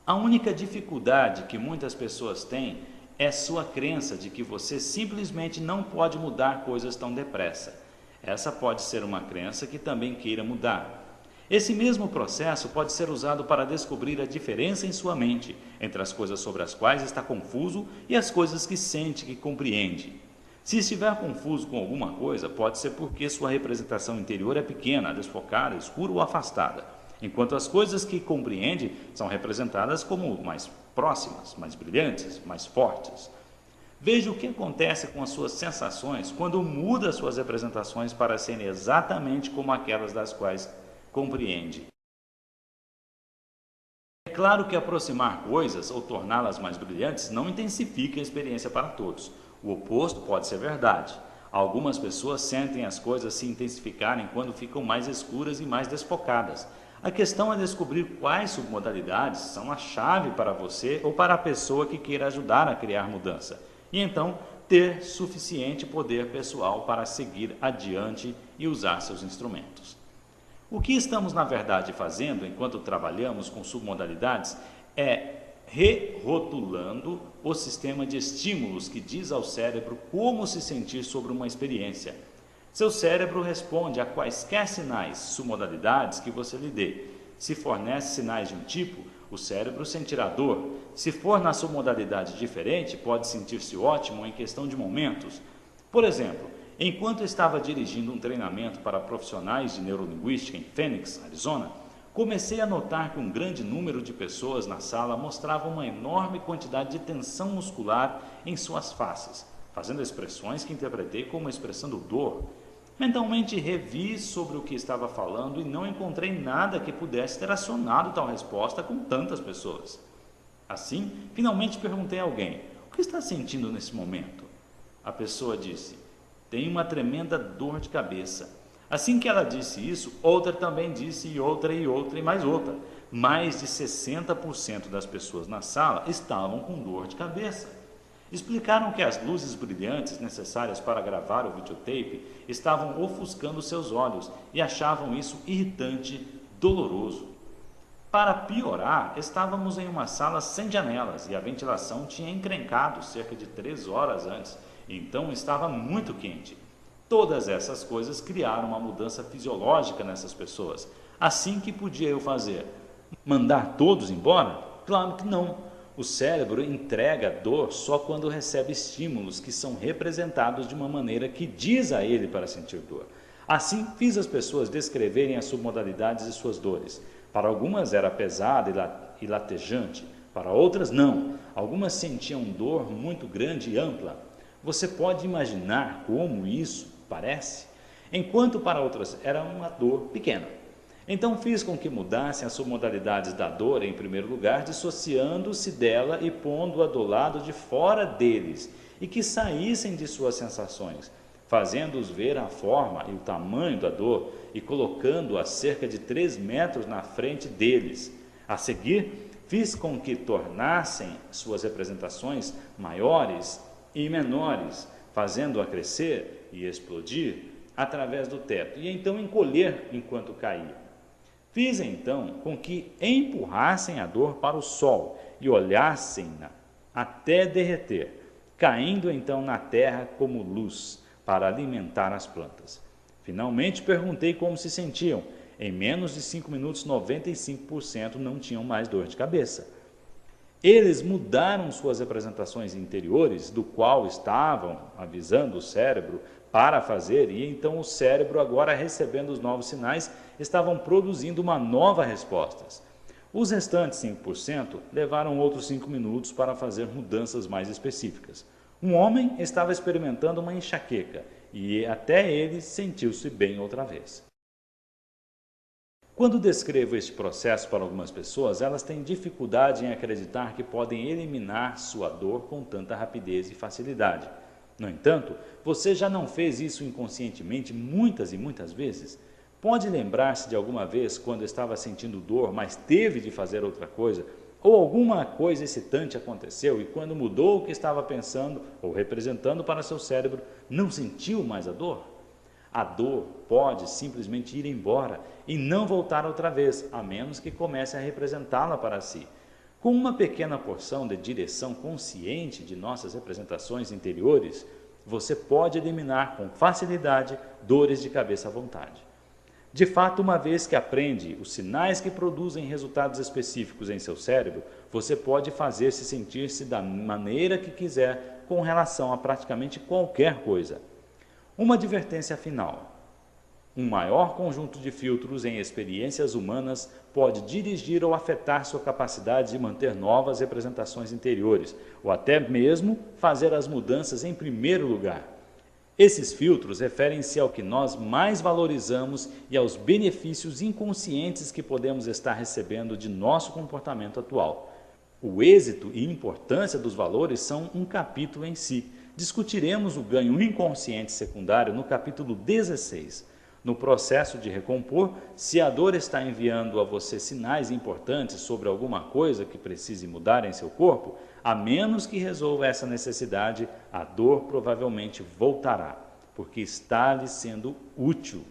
A única dificuldade que muitas pessoas têm é sua crença de que você simplesmente não pode mudar coisas tão depressa. Essa pode ser uma crença que também queira mudar. Esse mesmo processo pode ser usado para descobrir a diferença em sua mente entre as coisas sobre as quais está confuso e as coisas que sente que compreende. Se estiver confuso com alguma coisa, pode ser porque sua representação interior é pequena, desfocada, escura ou afastada, enquanto as coisas que compreende são representadas como mais próximas, mais brilhantes, mais fortes. Veja o que acontece com as suas sensações quando muda suas representações para serem exatamente como aquelas das quais compreende. É claro que aproximar coisas ou torná-las mais brilhantes não intensifica a experiência para todos. O oposto pode ser verdade. Algumas pessoas sentem as coisas se intensificarem quando ficam mais escuras e mais desfocadas. A questão é descobrir quais submodalidades são a chave para você ou para a pessoa que queira ajudar a criar mudança, e então ter suficiente poder pessoal para seguir adiante e usar seus instrumentos. O que estamos, na verdade, fazendo enquanto trabalhamos com submodalidades é rerotulando o sistema de estímulos que diz ao cérebro como se sentir sobre uma experiência. Seu cérebro responde a quaisquer sinais, submodalidades que você lhe dê. Se fornece sinais de um tipo, o cérebro sentirá dor. Se for na submodalidade diferente, pode sentir-se ótimo em questão de momentos. Por exemplo, enquanto estava dirigindo um treinamento para profissionais de neurolinguística em Phoenix, Arizona, comecei a notar que um grande número de pessoas na sala mostrava uma enorme quantidade de tensão muscular em suas faces, fazendo expressões que interpretei como expressando dor. Mentalmente revi sobre o que estava falando e não encontrei nada que pudesse ter acionado tal resposta com tantas pessoas. Assim, finalmente perguntei a alguém: o que está sentindo nesse momento? A pessoa disse: tenho uma tremenda dor de cabeça. Assim que ela disse isso, outra também disse, e outra e mais outra. Mais de 60% das pessoas na sala estavam com dor de cabeça. Explicaram que as luzes brilhantes necessárias para gravar o videotape estavam ofuscando seus olhos e achavam isso irritante, doloroso. Para piorar, estávamos em uma sala sem janelas e a ventilação tinha encrencado cerca de 3 horas antes, então estava muito quente. Todas essas coisas criaram uma mudança fisiológica nessas pessoas. Assim, que podia eu fazer? Mandar todos embora? Claro que não. O cérebro entrega dor só quando recebe estímulos que são representados de uma maneira que diz a ele para sentir dor. Assim, fiz as pessoas descreverem as submodalidades de suas dores. Para algumas era pesada e latejante, para outras não. Algumas sentiam dor muito grande e ampla. Você pode imaginar como isso parece? Enquanto para outras era uma dor pequena. Então fiz com que mudassem as submodalidades da dor em primeiro lugar, dissociando-se dela e pondo-a do lado de fora deles, e que saíssem de suas sensações, fazendo-os ver a forma e o tamanho da dor e colocando-a a cerca de 3 metros na frente deles. A seguir, fiz com que tornassem suas representações maiores e menores, fazendo-a crescer e explodir através do teto, e então encolher enquanto caía. Fiz então com que empurrassem a dor para o sol e olhassem-na até derreter, caindo então na terra como luz para alimentar as plantas. Finalmente perguntei como se sentiam. Em menos de 5 minutos, 95% não tinham mais dor de cabeça. Eles mudaram suas representações interiores, do qual estavam avisando o cérebro para fazer, e então o cérebro, agora recebendo os novos sinais, estavam produzindo uma nova resposta. Os restantes 5% levaram outros 5 minutos para fazer mudanças mais específicas. Um homem estava experimentando uma enxaqueca e até ele sentiu-se bem outra vez. Quando descrevo este processo para algumas pessoas, elas têm dificuldade em acreditar que podem eliminar sua dor com tanta rapidez e facilidade. No entanto, você já não fez isso inconscientemente muitas e muitas vezes? Pode lembrar-se de alguma vez quando estava sentindo dor, mas teve de fazer outra coisa, ou alguma coisa excitante aconteceu e quando mudou o que estava pensando ou representando para seu cérebro, não sentiu mais a dor? A dor pode simplesmente ir embora e não voltar outra vez, a menos que comece a representá-la para si. Com uma pequena porção de direção consciente de nossas representações interiores, você pode eliminar com facilidade dores de cabeça à vontade. De fato, uma vez que aprende os sinais que produzem resultados específicos em seu cérebro, você pode fazer-se sentir-se da maneira que quiser com relação a praticamente qualquer coisa. Uma advertência final. Um maior conjunto de filtros em experiências humanas pode dirigir ou afetar sua capacidade de manter novas representações interiores, ou até mesmo fazer as mudanças em primeiro lugar. Esses filtros referem-se ao que nós mais valorizamos e aos benefícios inconscientes que podemos estar recebendo de nosso comportamento atual. O êxito e importância dos valores são um capítulo em si. Discutiremos o ganho inconsciente secundário no capítulo 16. No processo de recompor, se a dor está enviando a você sinais importantes sobre alguma coisa que precise mudar em seu corpo, a menos que resolva essa necessidade, a dor provavelmente voltará, porque está lhe sendo útil.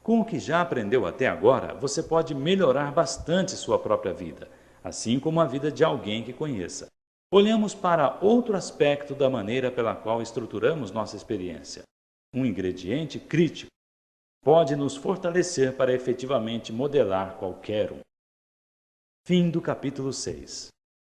Com o que já aprendeu até agora, você pode melhorar bastante sua própria vida, assim como a vida de alguém que conheça. Olhamos para outro aspecto da maneira pela qual estruturamos nossa experiência. Um ingrediente crítico pode nos fortalecer para efetivamente modelar qualquer um. Fim do capítulo 6.